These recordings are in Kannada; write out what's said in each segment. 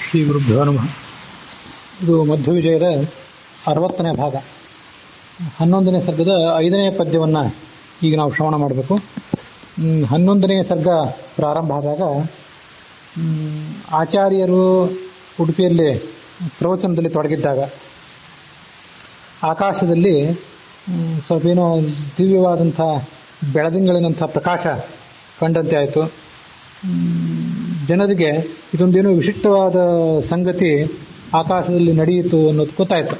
ಶ್ರೀ ಗುರುಭ್ಯೋ ನಮಃ. ಇದು ಮಧ್ವವಿಜಯದ 60ನೇ ಭಾಗ, 11ನೇ ಸರ್ಗದ 5ನೇ ಪದ್ಯವನ್ನು ಈಗ ನಾವು ಶ್ರವಣ ಮಾಡಬೇಕು. 11ನೇ ಸರ್ಗ ಪ್ರಾರಂಭ ಆದಾಗ ಆಚಾರ್ಯರು ಉಡುಪಿಯಲ್ಲಿ ಪ್ರವಚನದಲ್ಲಿ ತೊಡಗಿದ್ದಾಗ ಆಕಾಶದಲ್ಲಿ ಸ್ವಲ್ಪ ಏನೋ ದಿವ್ಯವಾದಂಥ ಬೆಳದಿಂಗಳಿನಂಥ ಪ್ರಕಾಶ ಕಂಡಂತೆ ಆಯಿತು. ಜನರಿಗೆ ಇದೊಂದೇನೋ ವಿಶಿಷ್ಟವಾದ ಸಂಗತಿ ಆಕಾಶದಲ್ಲಿ ನಡೆಯಿತು ಅನ್ನೋದು ಗೊತ್ತಾಯಿತು.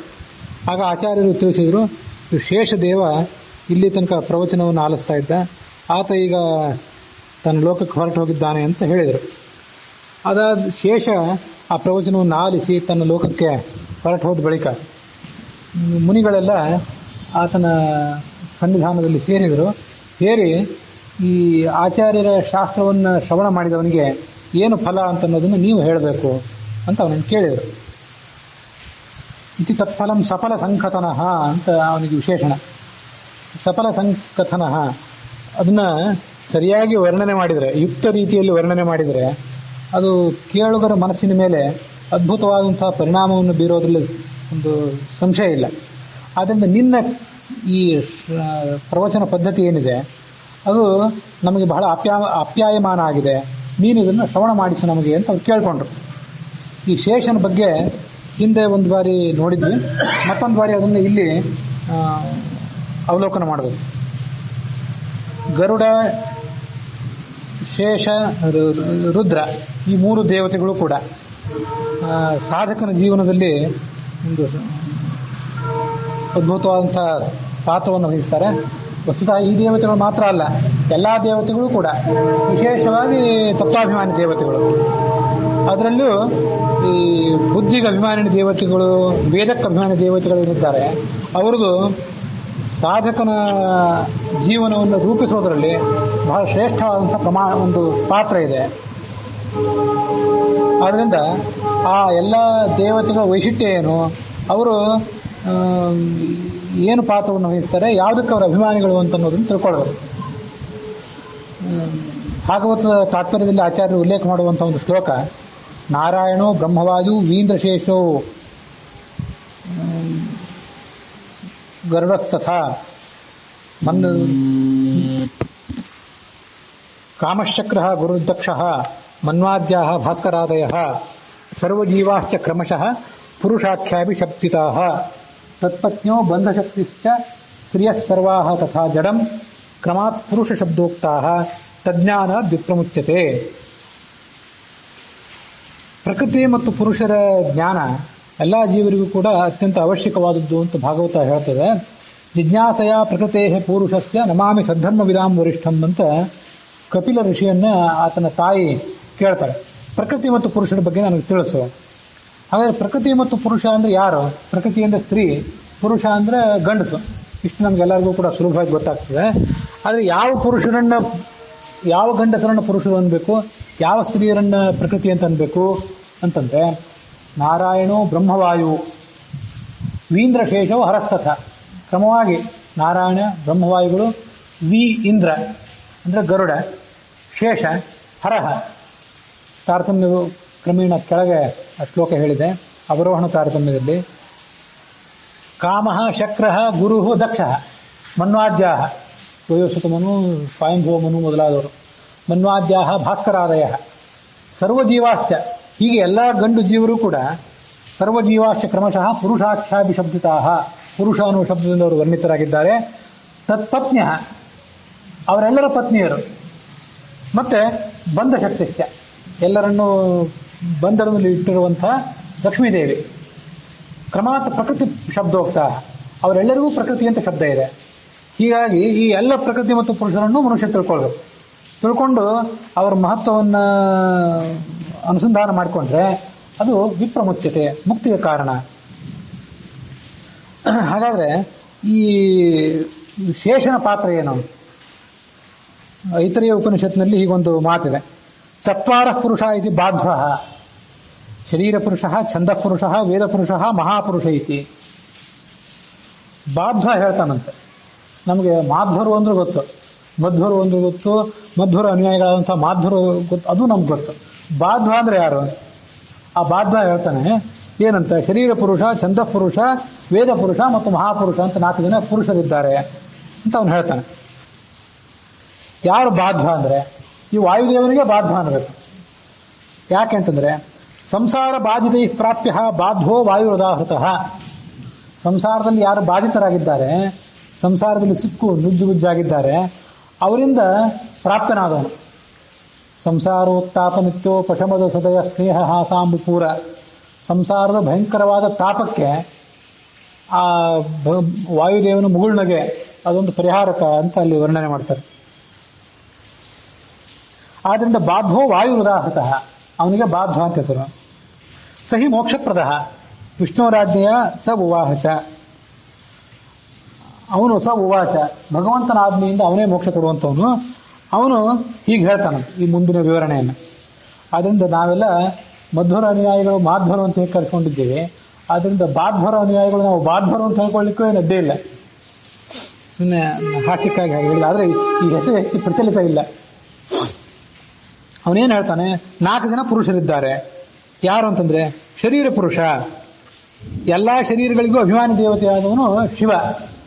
ಆಗ ಆಚಾರ್ಯರು ತಿಳಿಸಿದರು, ಶೇಷದೇವ ಇಲ್ಲಿ ತನಕ ಪ್ರವಚನವನ್ನು ಆಲಿಸ್ತಾ ಇದ್ದ, ಆತ ಈಗ ತನ್ನ ಲೋಕಕ್ಕೆ ಹೊರಟು ಹೋಗಿದ್ದಾನೆ ಅಂತ ಹೇಳಿದರು. ಅದಾದ ಶೇಷ ಆ ಪ್ರವಚನವನ್ನು ಆಲಿಸಿ ತನ್ನ ಲೋಕಕ್ಕೆ ಹೊರಟು ಹೋದ ಬಳಿಕ ಮುನಿಗಳೆಲ್ಲ ಆತನ ಸನ್ನಿಧಾನದಲ್ಲಿ ಸೇರಿದರು. ಸೇರಿ ಈ ಆಚಾರ್ಯರ ಶಾಸ್ತ್ರವನ್ನು ಶ್ರವಣ ಮಾಡಿದವನಿಗೆ ಏನು ಫಲ ಅಂತನ್ನೋದನ್ನು ನೀವು ಹೇಳಬೇಕು ಅಂತ ಅವನನ್ನು ಕೇಳಿದರು. ಇತಿ ತತ್ಫಲಂ ಸಫಲ ಸಂಕಥನಃ ಅಂತ ಅವನಿಗೆ ವಿಶೇಷಣ. ಸಫಲ ಸಂಕಥನಃ ಅದನ್ನು ಸರಿಯಾಗಿ ವರ್ಣನೆ ಮಾಡಿದರೆ, ಯುಕ್ತ ರೀತಿಯಲ್ಲಿ ವರ್ಣನೆ ಮಾಡಿದರೆ ಅದು ಕೇಳುಗರ ಮನಸ್ಸಿನ ಮೇಲೆ ಅದ್ಭುತವಾದಂಥ ಪರಿಣಾಮವನ್ನು ಬೀರೋದ್ರಲ್ಲಿ ಒಂದು ಸಂಶಯ ಇಲ್ಲ. ಆದ್ದರಿಂದ ನಿನ್ನ ಈ ಪ್ರವಚನ ಪದ್ಧತಿ ಏನಿದೆ ಅದು ನಮಗೆ ಬಹಳ ಆಪ್ಯಾಯಮಾನ ಆಗಿದೆ, ನೀನು ಇದನ್ನು ಶ್ರವಣ ಮಾಡಿಸು ನಮಗೆ ಅಂತ ಅವ್ರು ಕೇಳಿಕೊಂಡ್ರು. ಈ ಶೇಷನ ಬಗ್ಗೆ ಹಿಂದೆ ಒಂದು ಬಾರಿ ನೋಡಿದ್ವಿ, ಮತ್ತೊಂದು ಬಾರಿ ಅದನ್ನು ಇಲ್ಲಿ ಅವಲೋಕನ ಮಾಡಬೇಕು. ಗರುಡ, ಶೇಷ, ರುದ್ರ ಈ ಮೂರು ದೇವತೆಗಳು ಕೂಡ ಸಾಧಕನ ಜೀವನದಲ್ಲಿ ಒಂದು ಅದ್ಭುತವಾದಂಥ ಪಾತ್ರವನ್ನು ವಹಿಸ್ತಾರೆ. ವಸ್ತುತಃ ಈ ದೇವತೆಗಳು ಮಾತ್ರ ಅಲ್ಲ, ಎಲ್ಲ ದೇವತೆಗಳು ಕೂಡ, ವಿಶೇಷವಾಗಿ ತತ್ವಾಭಿಮಾನಿ ದೇವತೆಗಳು. ಅದರಲ್ಲೂ ಈ ಬುದ್ಧಿಗೆ ಅಭಿಮಾನಿ ದೇವತೆಗಳು, ವೇದಕ್ಕೆ ಅಭಿಮಾನಿ ದೇವತೆಗಳು ಏನಿದ್ದಾರೆ ಅವ್ರದ್ದು ಸಾಧಕನ ಜೀವನವನ್ನು ರೂಪಿಸೋದರಲ್ಲಿ ಬಹಳ ಶ್ರೇಷ್ಠವಾದಂಥ ಒಂದು ಪಾತ್ರ ಇದೆ. ಆದ್ದರಿಂದ ಆ ಎಲ್ಲ ದೇವತೆಗಳ ವೈಶಿಷ್ಟ್ಯ ಏನು, ಅವರು ಏನು ಪಾತ್ರವನ್ನು ವಹಿಸ್ತಾರೆ, ಯಾವುದಕ್ಕೆ ಅವರ ಅಭಿಮಾನಿಗಳು ಅಂತ ಅನ್ನೋದನ್ನು ತಿಳ್ಕೊಳ್ಬೇಕು. ಭಾಗವತದ ತಾತ್ಪರ್ಯದಲ್ಲಿ ಆಚಾರ್ಯರು ಉಲ್ಲೇಖ ಮಾಡುವಂಥ ಒಂದು ಶ್ಲೋಕ, ನಾರಾಯಣೋ ಬ್ರಹ್ಮವಾಯು ವೀಂದ್ರಶೇಷೋ ಗರುಡಸ್ತಥಾ ಕಾಮಶಕ್ರಃ ಗುರುದಕ್ಷಃ ಮನ್ವಾದ್ಯಾಃ ಭಾಸ್ಕರಾದಯಃ ಸರ್ವಜೀವಾಶ್ಚ ಕ್ರಮಶಃ ಪುರುಷಾಖ್ಯಾಭಿಶಬ್ದಿತಾಃ ತತ್ಪತ್ನ್ಯೋ ಬಂಧಶಕ್ತಿಶ್ಚ ಸ್ತ್ರಿಯಃ ಸರ್ವಾಃ ತಥಾ ಜಡಂ ಕ್ರಮಾತ್ ಪುರುಷಶಬ್ದೋಕ್ತಾಃ ತಜ್ಞಾನಾದ್ ವಿಪ್ರಮುಚ್ಯತೆ. ಪ್ರಕೃತಿ ಮತ್ತು ಪುರುಷರ ಜ್ಞಾನ ಎಲ್ಲ ಜೀವರಿಗೂ ಕೂಡ ಅತ್ಯಂತ ಅವಶ್ಯಕವಾದದ್ದು ಅಂತ ಭಾಗವತ ಹೇಳ್ತದೆ. ಜಿಜ್ಞಾಸೆಯ ಪ್ರಕೃತೇ ಪುರುಷಸ್ಯ ನಮಾಮಿ ಸದ್ಧರ್ಮ ವಿಧಾಂ ವರಿಷ್ಠಂ ಅಂತ ಕಪಿಲ ಋಷಿಯನ್ನ ಆತನ ತಾಯಿ ಕೇಳ್ತಾರೆ, ಪ್ರಕೃತಿ ಮತ್ತು ಪುರುಷರ ಬಗ್ಗೆ ನನಗೆ ತಿಳಿಸು. ಹಾಗಾದರೆ ಪ್ರಕೃತಿ ಮತ್ತು ಪುರುಷ ಅಂದರೆ ಯಾರು? ಪ್ರಕೃತಿ ಅಂದರೆ ಸ್ತ್ರೀ, ಪುರುಷ ಅಂದರೆ ಗಂಡಸು. ಇಷ್ಟು ನಮಗೆಲ್ಲರಿಗೂ ಕೂಡ ಸುಲಭವಾಗಿ ಗೊತ್ತಾಗ್ತದೆ. ಆದರೆ ಯಾವ ಗಂಡಸರನ್ನು ಪುರುಷರು ಅನ್ಬೇಕು, ಯಾವ ಸ್ತ್ರೀಯರನ್ನ ಪ್ರಕೃತಿ ಅಂತ ಅನ್ಬೇಕು ಅಂತಂದ್ರೆ, ನಾರಾಯಣೋ ಬ್ರಹ್ಮವಾಯು ವೀಂದ್ರಶೇಷವು ಹರಸ್ತಥ. ಕ್ರಮವಾಗಿ ನಾರಾಯಣ, ಬ್ರಹ್ಮವಾಯುಗಳು, ಇಂದ್ರ ಅಂದರೆ ಗರುಡ, ಶೇಷ, ಹರಹ. ತಾರತಮ್ಯವು ಕ್ರಮೇಣ ಕೆಳಗೆ ಆ ಶ್ಲೋಕ ಹೇಳಿದೆ ಅವರೋಹಣ ತಾರತಮ್ಯದಲ್ಲಿ. ಕಾಮಃ ಶಕ್ರಃ ಗುರುಃ ದಕ್ಷಃ ಮನ್ವಾದ್ಯಾಃ, ವಯೋಸುತಮನು, ಸ್ವಯಂಭೂಮನು ಮೊದಲಾದವರು, ಮನ್ವಾದ್ಯಾಃ ಭಾಸ್ಕರಾದಯಃ ಸರ್ವಜೀವಾಶ್ಚ. ಹೀಗೆ ಎಲ್ಲ ಗಂಡು ಜೀವರು ಕೂಡ ಸರ್ವಜೀವಾಶ್ಚ ಕ್ರಮಶಃ ಪುರುಷಾಖ್ಯಾಭಿಶಬ್ದಿತಾಃ, ಪುರುಷ ಅನ್ನುವ ಶಬ್ದದಿಂದ ಅವರು ವರ್ಣಿತರಾಗಿದ್ದಾರೆ. ತತ್ಪತ್ನ್ಯ ಅವರೆಲ್ಲರ ಪತ್ನಿಯರು. ಮತ್ತೆ ಬಂಧಶಕ್ತಿಶ್ಚ ಎಲ್ಲರನ್ನೂ ಬಂಧನದಲ್ಲಿ ಇಟ್ಟಿರುವಂತಹ ಲಕ್ಷ್ಮೀದೇವಿ. ಕ್ರಮಾತ್ ಪ್ರಕೃತಿ ಶಬ್ದೋಕ್ತ ಅವರೆಲ್ಲರಿಗೂ ಪ್ರಕೃತಿ ಅಂತ ಶಬ್ದ ಇದೆ. ಹೀಗಾಗಿ ಈ ಎಲ್ಲ ಪ್ರಕೃತಿ ಮತ್ತು ಪುರುಷರನ್ನು ಮನುಷ್ಯ ತಿಳ್ಕೊಳ್ಬೇಕು. ತಿಳ್ಕೊಂಡು ಅವರ ಮಹತ್ವವನ್ನು ಅನುಸಂಧಾನ ಮಾಡಿಕೊಂಡ್ರೆ ಅದು ವಿಪ್ರಮುಚ್ಯತೆ, ಮುಕ್ತಿಗೆ ಕಾರಣ. ಹಾಗಾದರೆ ಈ ಶೇಷನ ಪಾತ್ರ ಏನು? ಐತರೇಯ ಉಪನಿಷತ್ನಲ್ಲಿ ಹೀಗೊಂದು ಮಾತಿದೆ, ಚತ್ವಾರಃ ಪುರುಷ ಇತಿ ಬಾಧ್ವಃ, ಶರೀರ ಪುರುಷ, ಛಂದ ಪುರುಷ, ವೇದ ಪುರುಷ, ಮಹಾಪುರುಷ ಇತಿ. ಬಾಧ್ವ ಹೇಳ್ತಾನಂತೆ. ನಮಗೆ ಮಾಧ್ವರು ಅಂದ್ರೆ ಗೊತ್ತು, ಮಧ್ವರು ಅಂದ್ರೆ ಗೊತ್ತು, ಮಧ್ವರ ಅನುಯಾಯಿಗಳಾದಂಥ ಮಾಧ್ವರು ಗೊತ್ತು, ಅದು ನಮ್ಗೆ ಗೊತ್ತು. ಬಾಧ್ವ ಅಂದ್ರೆ ಯಾರು? ಆ ಬಾಧ್ವ ಹೇಳ್ತಾನೆ ಏನಂತ, ಶರೀರ ಪುರುಷ, ಛಂದ ಪುರುಷ, ವೇದ ಪುರುಷ ಮತ್ತು ಮಹಾಪುರುಷ ಅಂತ 4 ಜನ ಪುರುಷರಿದ್ದಾರೆ ಅಂತ ಅವನು ಹೇಳ್ತಾನೆ. ಯಾರು ಬಾಧ್ವ ಅಂದ್ರೆ ಈ ವಾಯುದೇವನಿಗೆ ಬಾಧ್ವ ಅನ್ನಬೇಕು. ಯಾಕೆ ಅಂತಂದ್ರೆ ಸಂಸಾರ ಬಾಧಿತೈ ಪ್ರಾಪ್ಯ ಬಾಧ್ವೋ ವಾಯುರುದಾಹೃತ. ಸಂಸಾರದಲ್ಲಿ ಯಾರು ಬಾಧಿತರಾಗಿದ್ದಾರೆ, ಸಂಸಾರದಲ್ಲಿ ಸಿಕ್ಕು ನುಜ್ಜುಗುಜ್ಜಾಗಿದ್ದಾರೆ, ಅವರಿಂದ ಪ್ರಾಪ್ತನಾದವನು. ಸಂಸಾರೋತ್ತಾಪ ನಿತ್ಯೋ ಪಶಮದ ಸದಯ ಸ್ನೇಹ ಹಾಸಾಂಬುಪೂರ. ಸಂಸಾರದ ಭಯಂಕರವಾದ ತಾಪಕ್ಕೆ ಆ ವಾಯುದೇವನ ಮುಗುಳ್ನಗೆ ಅದೊಂದು ಪರಿಹಾರಕ ಅಂತ ಅಲ್ಲಿ ವರ್ಣನೆ ಮಾಡ್ತಾರೆ. ಆದ್ರಿಂದ ಬಾಧ್ವೋ ವಾಯುರುದಾಹೃತ, ಅವನಿಗೆ ಬಾಧ್ವ ಅಂತ ಹೆಸರು. ಸಹಿ ಮೋಕ್ಷಪ್ರದ ವಿಷ್ಣುರಾಜ್ಞೆಯ ಸ ಉವಾಚ, ಅವನು ಸ ಉವಾಚ, ಭಗವಂತನ ಆಜ್ಞೆಯಿಂದ ಅವನೇ ಮೋಕ್ಷ ಕೊಡುವಂಥವನು. ಅವನು ಹೀಗೆ ಹೇಳ್ತಾನೆ ಈ ಮುಂದಿನ ವಿವರಣೆಯನ್ನು. ಆದ್ರಿಂದ ನಾವೆಲ್ಲ ಮಧ್ವರ ಅನುಯಾಯಿಗಳು ಮಾಧ್ವರು ಅಂತ ಹೇಳಿ ಕರೆಸ್ಕೊಂಡಿದ್ದೀವಿ. ಆದ್ರಿಂದ ಬಾಧ್ವರ ಅನುಯಾಯಿಗಳು ನಾವು ಬಾಧ್ವರು ಅಂತ ಹೇಳ್ಕೊಳ್ಳಿಕ್ಕೂ ಏನು ಅಡ್ಡಿ ಇಲ್ಲ, ಸುಮ್ಮನೆ ಹಾಸ್ಯಕ್ಕಾಗಿ ಹಾಗೆ ಹೇಳಿಲ್ಲ. ಆದರೆ ಈ ಹೆಸರು ಹೆಚ್ಚು ಪ್ರಚಲಿತ ಇಲ್ಲ. ಅವನೇನು ಹೇಳ್ತಾನೆ, 4 ಜನ ಪುರುಷರಿದ್ದಾರೆ. ಯಾರು ಅಂತಂದ್ರೆ ಶರೀರ ಪುರುಷ, ಎಲ್ಲಾ ಶರೀರಗಳಿಗೂ ಅಭಿಮಾನಿ ದೇವತೆಯಾದವನು ಶಿವ.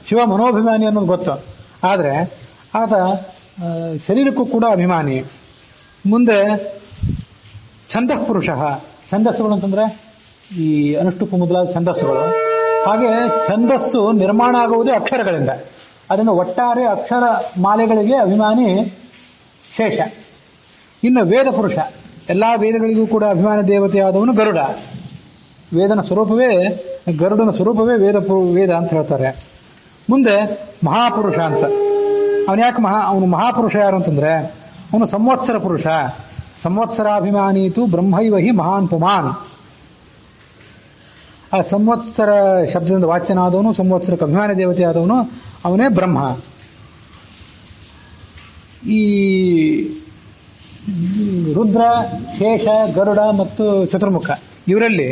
ಶಿವ ಮನೋಭಿಮಾನಿ ಅನ್ನೋದು ಗೊತ್ತು, ಆದರೆ ಆತ ಶರೀರಕ್ಕೂ ಕೂಡ ಅಭಿಮಾನಿ. ಮುಂದೆ ಛಂದಃ ಪುರುಷ, ಛಂದಸ್ಸುಗಳು ಅಂತಂದ್ರೆ ಈ ಅನುಷ್ಠುಪ್ ಮೊದಲಾದ ಛಂದಸ್ಸುಗಳು. ಹಾಗೆ ಛಂದಸ್ಸು ನಿರ್ಮಾಣ ಆಗುವುದೇ ಅಕ್ಷರಗಳಿಂದ. ಅದನ್ನು ಒಟ್ಟಾರೆ ಅಕ್ಷರ ಮಾಲೆಗಳಿಗೆ ಅಭಿಮಾನಿ ಶೇಷ. ಇನ್ನು ವೇದ ಪುರುಷ, ಎಲ್ಲಾ ವೇದಗಳಿಗೂ ಕೂಡ ಅಭಿಮಾನಿ ದೇವತೆಯಾದವನು ಗರುಡ. ವೇದನ ಸ್ವರೂಪವೇ, ಗರುಡನ ಸ್ವರೂಪವೇ ವೇದ ಅಂತ ಹೇಳ್ತಾರೆ. ಮುಂದೆ ಮಹಾಪುರುಷ ಅಂತ. ಅವನು ಮಹಾಪುರುಷ ಯಾರು ಅಂತಂದ್ರೆ ಅವನು ಸಂವತ್ಸರ ಪುರುಷ. ಸಂವತ್ಸರಾಭಿಮಾನೀತು ಬ್ರಹ್ಮೈವ ಹಿ ಮಹಾನ್ ಪುಮಾನ್. ಆ ಸಂವತ್ಸರ ಶಬ್ದದಿಂದ ವಾಚ್ಯನಾದವನು, ಸಂವತ್ಸರಕ್ಕೆ ಅಭಿಮಾನಿ ದೇವತೆಯಾದವನು ಅವನೇ ಬ್ರಹ್ಮ. ಈ ರುದ್ರ, ಶೇಷ, ಗರುಡ ಮತ್ತು ಚತುರ್ಮುಖ ಇವರಲ್ಲಿ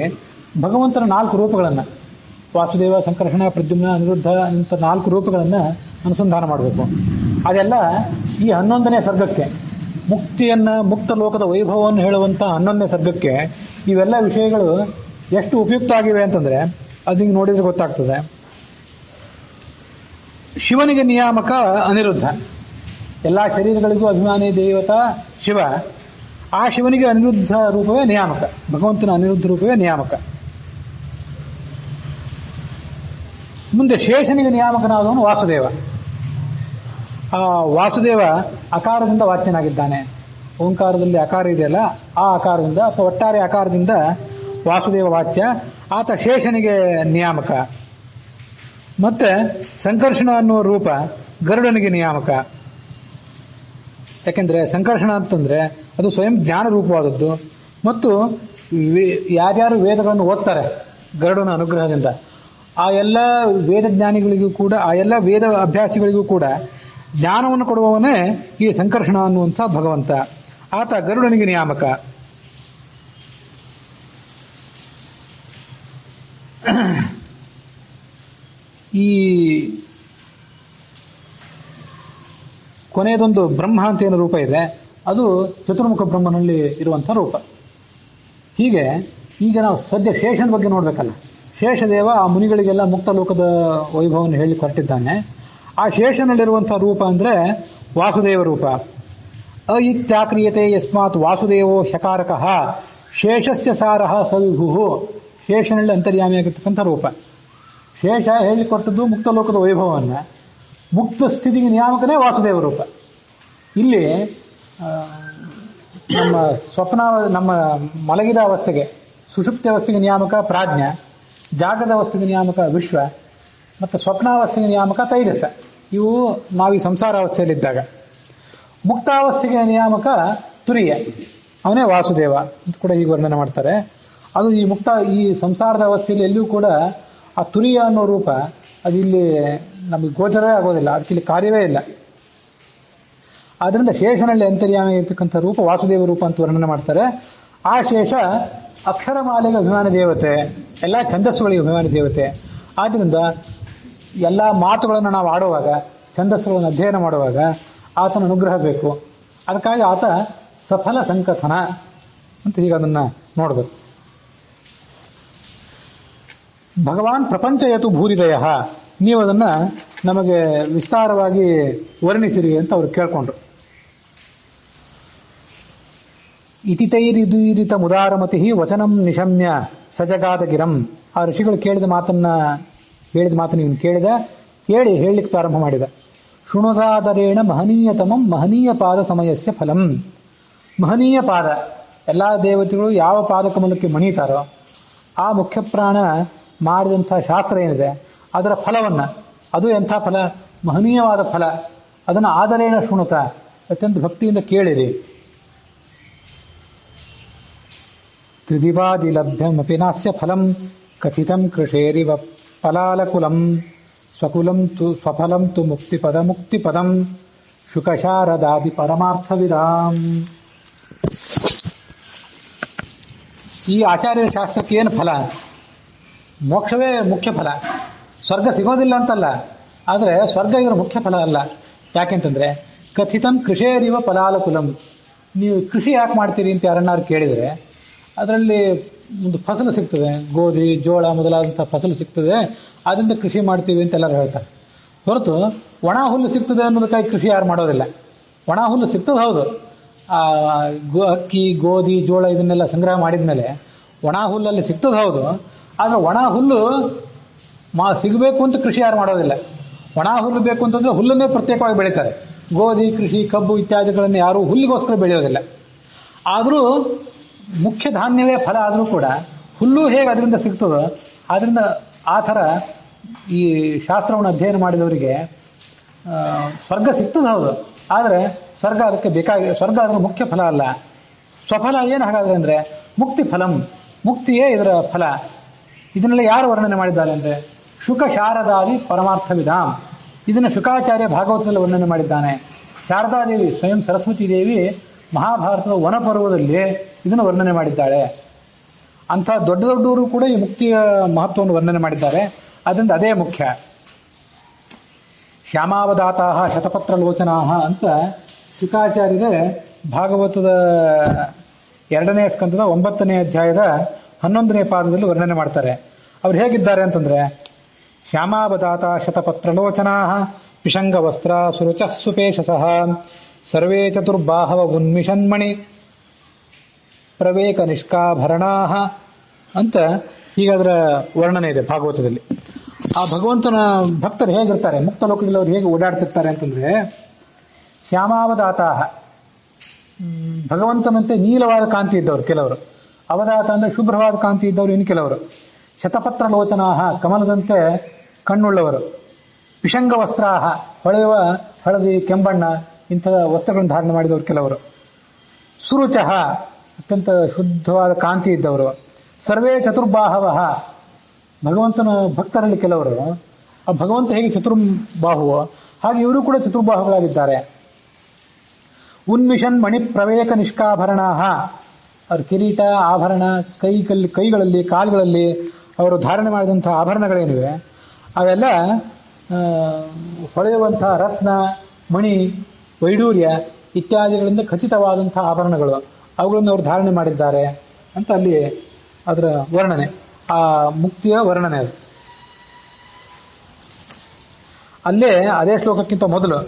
ಭಗವಂತನ 4 ರೂಪಗಳನ್ನು, ವಾಸುದೇವ, ಸಂಕರ್ಷಣ, ಪ್ರದ್ಯುಮ್ನ, ಅನಿರುದ್ಧ ಇಂಥ 4 ರೂಪಗಳನ್ನು ಅನುಸಂಧಾನ ಮಾಡಬೇಕು. ಅದೆಲ್ಲ ಈ 11ನೇ ಸರ್ಗಕ್ಕೆ, ಮುಕ್ತ ಲೋಕದ ವೈಭವವನ್ನು ಹೇಳುವಂಥ 11ನೇ ಸರ್ಗಕ್ಕೆ ಇವೆಲ್ಲ ವಿಷಯಗಳು ಎಷ್ಟು ಉಪಯುಕ್ತ ಆಗಿವೆ ಅಂತಂದ್ರೆ ಅದಕ್ಕೆ ನೋಡಿದ್ರೆ ಗೊತ್ತಾಗ್ತದೆ. ಶಿವನಿಗೆ ನಿಯಾಮಕ ಅನಿರುದ್ಧ, ಎಲ್ಲಾ ಶರೀರಗಳಿಗೂ ಅಭಿಮಾನಿ ದೇವತಾ ಶಿವ. ಆ ಶಿವನಿಗೆ ಅನಿರುದ್ಧ ರೂಪವೇ ನಿಯಾಮಕ, ಭಗವಂತನ ಅನಿರುದ್ಧ ರೂಪವೇ ನಿಯಾಮಕ. ಮುಂದೆ ಶೇಷನಿಗೆ ನಿಯಾಮಕನಾದವನು ವಾಸುದೇವ. ಆ ವಾಸುದೇವ ಅಕಾರದಿಂದ ವಾಚ್ಯನಾಗಿದ್ದಾನೆ. ಓಂಕಾರದಲ್ಲಿ ಅಕಾರ ಇದೆಯಲ್ಲ, ಆ ಅಕಾರದಿಂದ ಅಥವಾ ಒಟ್ಟಾರೆ ಅಕಾರದಿಂದ ವಾಸುದೇವ ವಾಚ್ಯ. ಆತ ಶೇಷನಿಗೆ ನಿಯಾಮಕ. ಮತ್ತೆ ಸಂಕರ್ಷಣ ಅನ್ನುವ ರೂಪ ಗರುಡನಿಗೆ ನಿಯಾಮಕ. ಯಾಕೆಂದ್ರೆ ಸಂಕರ್ಷಣ ಅಂತಂದ್ರೆ ಅದು ಸ್ವಯಂ ಜ್ಞಾನ ರೂಪವಾದದ್ದು. ಮತ್ತು ಯಾರ್ಯಾರು ವೇದಗಳನ್ನು ಓದ್ತಾರೆ ಗರುಡನ ಅನುಗ್ರಹದಿಂದ, ಆ ಎಲ್ಲ ವೇದ ಜ್ಞಾನಿಗಳಿಗೂ ಕೂಡ, ಆ ಎಲ್ಲ ವೇದ ಅಭ್ಯಾಸಿಗಳಿಗೂ ಕೂಡ ಜ್ಞಾನವನ್ನು ಕೊಡುವವನೇ ಈ ಸಂಕರ್ಷಣ ಅನ್ನುವಂಥ ಭಗವಂತ. ಆತ ಗರುಡನಿಗೆ ನಿಯಾಮಕ. ಈ ಕೊನೆಯದೊಂದು ಬ್ರಹ್ಮ ಅಂತ ಏನು ರೂಪ ಇದೆ, ಅದು ಚತುರ್ಮುಖ ಬ್ರಹ್ಮನಲ್ಲಿ ಇರುವಂಥ ರೂಪ. ಹೀಗೆ ಈಗ ನಾವು ಸದ್ಯ ಶೇಷನ ಬಗ್ಗೆ ನೋಡ್ಬೇಕಲ್ಲ. ಶೇಷದೇವ ಆ ಮುನಿಗಳಿಗೆಲ್ಲ ಮುಕ್ತ ಲೋಕದ ವೈಭವವನ್ನು ಹೇಳಿ ಹೊರಟಿದ್ದಾನೆ. ಆ ಶೇಷನಲ್ಲಿರುವಂತಹ ರೂಪ ಅಂದ್ರೆ ವಾಸುದೇವ ರೂಪ. ಅಯಿತ್ಯಾಕ್ರಿಯತೆ ಯಸ್ಮಾತ್ ವಾಸುದೇವೋ ಶಕಾರಕಃ ಶೇಷಸ್ಯ ಸಾರಃ ಸವಿಭು. ಶೇಷನಲ್ಲಿ ಅಂತರ್ಯಾಮಿಯಾಗಿರ್ತಕ್ಕಂಥ ರೂಪ. ಶೇಷ ಹೇಳಿಕೊಟ್ಟದ್ದು ಮುಕ್ತ ಲೋಕದ ವೈಭವವನ್ನ, ಮುಕ್ತ ಸ್ಥಿತಿಗೆ ನಿಯಾಮಕನೇ ವಾಸುದೇವ ರೂಪ. ಇಲ್ಲಿ ನಮ್ಮ ಮಲಗಿದ ಅವಸ್ಥೆಗೆ, ಸುಷುಪ್ತಿ ಅವಸ್ಥೆಗೆ ನಿಯಾಮಕ ಪ್ರಾಜ್ಞ, ಜಾಗದ ಅವಸ್ಥೆಗೆ ನಿಯಾಮಕ ವಿಶ್ವ, ಮತ್ತು ಸ್ವಪ್ನಾವಸ್ಥೆಗೆ ನಿಯಾಮಕ ತೈಜಸ. ಇವು ನಾವು ಈ ಸಂಸಾರಾವಸ್ಥೆಯಲ್ಲಿದ್ದಾಗ. ಮುಕ್ತಾವಸ್ಥೆಗೆ ನಿಯಾಮಕ ತುರಿಯ, ಅವನೇ ವಾಸುದೇವ ಅಂತ ಕೂಡ ಹೀಗೆ ವರ್ಣನೆ ಮಾಡ್ತಾರೆ. ಅದು ಈ ಸಂಸಾರದ ಅವಸ್ಥೆಯಲ್ಲಿ ಎಲ್ಲಿಯೂ ಕೂಡ ಆ ತುರಿಯ ಅನ್ನೋ ರೂಪ ಅದು ಇಲ್ಲಿ ನಮಗೆ ಗೋಚರವೇ ಆಗೋದಿಲ್ಲ, ಅದಕ್ಕೆ ಇಲ್ಲಿ ಕಾರ್ಯವೇ ಇಲ್ಲ. ಆದ್ರಿಂದ ಶೇಷನಲ್ಲಿ ಅಂತರ್ಯಾಮಿ ಇರ್ತಕ್ಕಂಥ ರೂಪ ವಾಸುದೇವ ರೂಪ ಅಂತ ವರ್ಣನೆ ಮಾಡ್ತಾರೆ. ಆ ಶೇಷ ಅಕ್ಷರಮಾಲೆಗೆ ಅಭಿಮಾನಿ ದೇವತೆ, ಎಲ್ಲ ಛಂದಸ್ಸುಗಳಿಗೆ ಅಭಿಮಾನಿ ದೇವತೆ. ಆದ್ರಿಂದ ಎಲ್ಲ ಮಾತುಗಳನ್ನು ನಾವು ಆಡುವಾಗ, ಛಂದಸ್ಸುಗಳನ್ನು ಅಧ್ಯಯನ ಮಾಡುವಾಗ ಆತನ ಅನುಗ್ರಹ ಬೇಕು. ಅದಕ್ಕಾಗಿ ಆತ ಸಫಲ ಸಂಕಥನ ಅಂತ ಹೀಗೆ ಅದನ್ನ ನೋಡಬೇಕು. ಭಗವಾನ್ ಪ್ರಪಂಚಯತು ಭೂರಿದಯ, ನೀವು ಅದನ್ನ ನಮಗೆ ವಿಸ್ತಾರವಾಗಿ ವರ್ಣಿಸಿರಿ ಅಂತ ಅವ್ರು ಕೇಳ್ಕೊಂಡ್ರು. ಇತಿತೈರಿದುರಿತ ಮುದಾರಮತಿ ವಚನಂ ನಿಶಮ್ಯ ಸಜಗಾದ ಗಿರಂ. ಆ ಋಷಿಗಳು ಹೇಳಿದ ಮಾತನ್ನು ಇವನು ಕೇಳಿ ಹೇಳಲಿಕ್ಕೆ ಪ್ರಾರಂಭ ಮಾಡಿದ. ಶೃಣುದಾದರೇಣ ಮಹನೀಯತಮಂ ಮಹನೀಯ ಪಾದ ಸಮಯಸ್ಯ ಫಲಂ. ಮಹನೀಯ ಪಾದ, ಎಲ್ಲ ದೇವತೆಗಳು ಯಾವ ಪಾದಕಮಲಕ್ಕೆ ಮಣಿತಾರೋ ಆ ಮುಖ್ಯ ಪ್ರಾಣ ಮಾಡಿದಂಥ ಶಾಸ್ತ್ರ ಏನಿದೆ ಅದರ ಫಲವನ್ನ, ಅದು ಎಂಥ ಫಲ, ಮಹನೀಯವಾದ ಫಲ, ಅದನ್ನು ಆದರೇಣ ಶೃಣುತ, ಅತ್ಯಂತ ಭಕ್ತಿಯಿಂದ ಕೇಳಿರಿ. ತ್ರಿದಿವಾದಿ ಲಭ್ಯಮಪಿ ನಾಸ್ಯ ಫಲಂ ಕಥಿತಂ ಕೃಷೇರಿವ ಫಲಾಲಕುಲಂ ಸ್ವಕುಲಂ ತು ಸ್ವಫಲಂ ತು ಮುಕ್ತಿಪದಂ ಶುಕಶಾರದಾದಿ ಪರಮಾರ್ಥವಿದಾಂ. ಈ ಆಚಾರ್ಯರ ಶಾಸ್ತ್ರಕ್ಕೆ ಏನು ಫಲ? ಮೋಕ್ಷವೇ ಮುಖ್ಯ ಫಲ. ಸ್ವರ್ಗ ಸಿಗೋದಿಲ್ಲ ಅಂತಲ್ಲ, ಆದರೆ ಸ್ವರ್ಗ ಇದರ ಮುಖ್ಯ ಫಲ ಅಲ್ಲ. ಯಾಕೆಂತಂದ್ರೆ ಕಥಿತಂ ಕೃಷೇರಿವ ಫಲಾಲಕುಲಂ. ನೀವು ಕೃಷಿ ಯಾಕೆ ಮಾಡ್ತೀರಿ ಅಂತ ಯಾರನ್ನಾರು ಕೇಳಿದರೆ ಅದರಲ್ಲಿ ಒಂದು ಫಸಲು ಸಿಗ್ತದೆ, ಗೋಧಿ ಜೋಳ ಮೊದಲಾದಂಥ ಫಸಲು ಸಿಗ್ತದೆ, ಅದರಿಂದ ಕೃಷಿ ಮಾಡ್ತೀವಿ ಅಂತ ಎಲ್ಲರೂ ಹೇಳ್ತಾರೆ. ಹೊರತು ಒಣ ಹುಲ್ಲು ಸಿಗ್ತದೆ ಅನ್ನೋದಕ್ಕಾಗಿ ಕೃಷಿ ಯಾರು ಮಾಡೋದಿಲ್ಲ. ಒಣ ಹುಲ್ಲು ಸಿಗ್ತದೆ ಹೌದು, ಅಕ್ಕಿ ಗೋಧಿ ಜೋಳ ಇದನ್ನೆಲ್ಲ ಸಂಗ್ರಹ ಮಾಡಿದ ಮೇಲೆ ಒಣ ಹುಲ್ಲಲ್ಲಿ ಸಿಗ್ತದೆ ಹೌದು, ಆದರೆ ಒಣ ಹುಲ್ಲು ಸಿಗಬೇಕು ಅಂತ ಕೃಷಿ ಯಾರು ಮಾಡೋದಿಲ್ಲ. ಒಣ ಹುಲ್ಲು ಬೇಕು ಅಂತಂದ್ರೆ ಹುಲ್ಲನ್ನೇ ಪ್ರತ್ಯೇಕವಾಗಿ ಬೆಳೀತಾರೆ. ಗೋಧಿ ಕೃಷಿ ಕಬ್ಬು ಇತ್ಯಾದಿಗಳನ್ನು ಯಾರು ಹುಲ್ಲಿಗೋಸ್ಕರ ಬೆಳೆಯೋದಿಲ್ಲ. ಆದರೂ ಮುಖ್ಯ ಧಾನ್ಯವೇ ಫಲ ಆದರೂ ಕೂಡ ಹುಲ್ಲು ಹೇಗೆ ಅದರಿಂದ ಸಿಗ್ತದೋ ಅದರಿಂದ ಆ ಥರ ಈ ಶಾಸ್ತ್ರವನ್ನು ಅಧ್ಯಯನ ಮಾಡಿದವರಿಗೆ ಸ್ವರ್ಗ ಸಿಗ್ತದೆ ಹೌದು, ಆದರೆ ಸ್ವರ್ಗ ಅದಕ್ಕೆ ಸ್ವರ್ಗ ಅದರ ಮುಖ್ಯ ಫಲ ಅಲ್ಲ. ಸ್ವಫಲ ಏನು ಹಾಗಾದ್ರೆ ಅಂದರೆ ಮುಕ್ತಿ ಫಲಂ, ಮುಕ್ತಿಯೇ ಇದರ ಫಲ. ಇದನ್ನೆಲ್ಲ ಯಾರು ವರ್ಣನೆ ಮಾಡಿದ್ದಾರೆ ಅಂದರೆ ಶುಕ ಶಾರದಾದಿ ಪರಮಾರ್ಥವಿದಾಂ. ಇದನ್ನು ಶುಕಾಚಾರ್ಯ ಭಾಗವತದಲ್ಲಿ ವರ್ಣನೆ ಮಾಡಿದ್ದಾನೆ. ಶಾರದಾದೇವಿ ಸ್ವಯಂ ಸರಸ್ವತಿ ದೇವಿ ಮಹಾಭಾರತದ ವನಪರ್ವದಲ್ಲಿ ಇದನ್ನು ವರ್ಣನೆ ಮಾಡಿದ್ದಾಳೆ. ಅಂಥ ದೊಡ್ಡ ದೊಡ್ಡವರು ಕೂಡ ಈ ಮುಕ್ತಿಯ ಮಹತ್ವವನ್ನು ವರ್ಣನೆ ಮಾಡಿದ್ದಾರೆ. ಅದರಿಂದ ಅದೇ ಮುಖ್ಯ. ಶ್ಯಾಮಾವದಾತಾ ಶತಪತ್ರ ಲೋಚನಾ ಅಂತ ಶುಕಾಚಾರ್ಯರೇ ಭಾಗವತದ 2ನೇ ಸ್ಕಂದದ 9ನೇ ಅಧ್ಯಾಯದ 11ನೇ ಪಾದದಲ್ಲಿ ವರ್ಣನೆ ಮಾಡ್ತಾರೆ. ಅವ್ರು ಹೇಗಿದ್ದಾರೆ ಅಂತಂದ್ರೆ ಶ್ಯಾಮಾವದಾತ ಶತಪತ್ರಲೋಚನಾ ಪಿಶಂಗ ವಸ್ತ್ರ ಸುರುಚ ಸುಪೇಶಸಃ ಸರ್ವೇ ಚತುರ್ಬಾಹವ ಉನ್ಮಿಷನ್ಮಣಿ ಪ್ರವೇಕ ನಿಷ್ಕಾಭರಣಾ ಅಂತ ಹೀಗಾದ್ರ ವರ್ಣನೆ ಇದೆ ಭಾಗವತದಲ್ಲಿ. ಆ ಭಗವಂತನ ಭಕ್ತರು ಹೇಗಿರ್ತಾರೆ, ಮುಕ್ತ ಲೋಕದಲ್ಲಿ ಅವ್ರು ಹೇಗೆ ಓಡಾಡ್ತಿರ್ತಾರೆ ಅಂತಂದ್ರೆ ಶ್ಯಾಮಾವದಾತ, ಭಗವಂತನಂತೆ ನೀಲವಾದ ಕಾಂತಿ ಇದ್ದವರು ಕೆಲವರು, ಅವದಾತ ಅಂದ್ರೆ ಶುಭ್ರವಾದ ಕಾಂತಿ ಇದ್ದವರು ಇನ್ನು ಕೆಲವರು, ಶತಪತ್ರ ಲೋಚನಾ ಕಮಲದಂತೆ ಕಣ್ಣುಳ್ಳವರು, ಪಿಶಂಗ ವಸ್ತ್ರಾಹ ಹೊಳೆಯುವ ಹಳದಿ ಕೆಂಬಣ್ಣ ಇಂಥ ವಸ್ತ್ರಗಳನ್ನು ಧಾರಣೆ ಮಾಡಿದವರು ಕೆಲವರು, ಸುರುಚಃ ಅತ್ಯಂತ ಶುದ್ಧವಾದ ಕಾಂತಿ ಇದ್ದವರು, ಸರ್ವೇ ಚತುರ್ಬಾಹವ ಭಗವಂತನ ಭಕ್ತರಲ್ಲಿ ಕೆಲವರು. ಆ ಭಗವಂತ ಹೇಗೆ ಚತುರ್ಬಾಹುವೋ ಹಾಗೆ ಇವರು ಕೂಡ ಚತುರ್ಬಾಹುಗಳಾಗಿದ್ದಾರೆ. ಉನ್ಮಿಷನ್ ಮಣಿ ಪ್ರವೇಕ ನಿಷ್ಕಾಭರಣ, ಅವ್ರ ಕಿರೀಟ ಆಭರಣ ಕೈಗಳಲ್ಲಿ ಕಾಲುಗಳಲ್ಲಿ ಅವರು ಧಾರಣೆ ಮಾಡಿದಂತಹ ಆಭರಣಗಳೇನಿವೆ ಅವೆಲ್ಲ ಹೊಳೆಯುವಂತಹ ರತ್ನ ಮಣಿ ವೈಡೂರ್ಯ ಇತ್ಯಾದಿಗಳಿಂದ ಖಚಿತವಾದಂತಹ ಆಭರಣಗಳು, ಅವುಗಳನ್ನು ಅವರು ಧಾರಣೆ ಮಾಡಿದ್ದಾರೆ ಅಂತ ಅಲ್ಲಿ ಅದರ ವರ್ಣನೆ, ಆ ಮುಕ್ತಿಯ ವರ್ಣನೆ ಅದು. ಅಲ್ಲೇ ಅದೇ ಶ್ಲೋಕಕ್ಕಿಂತ ಮೊದಲು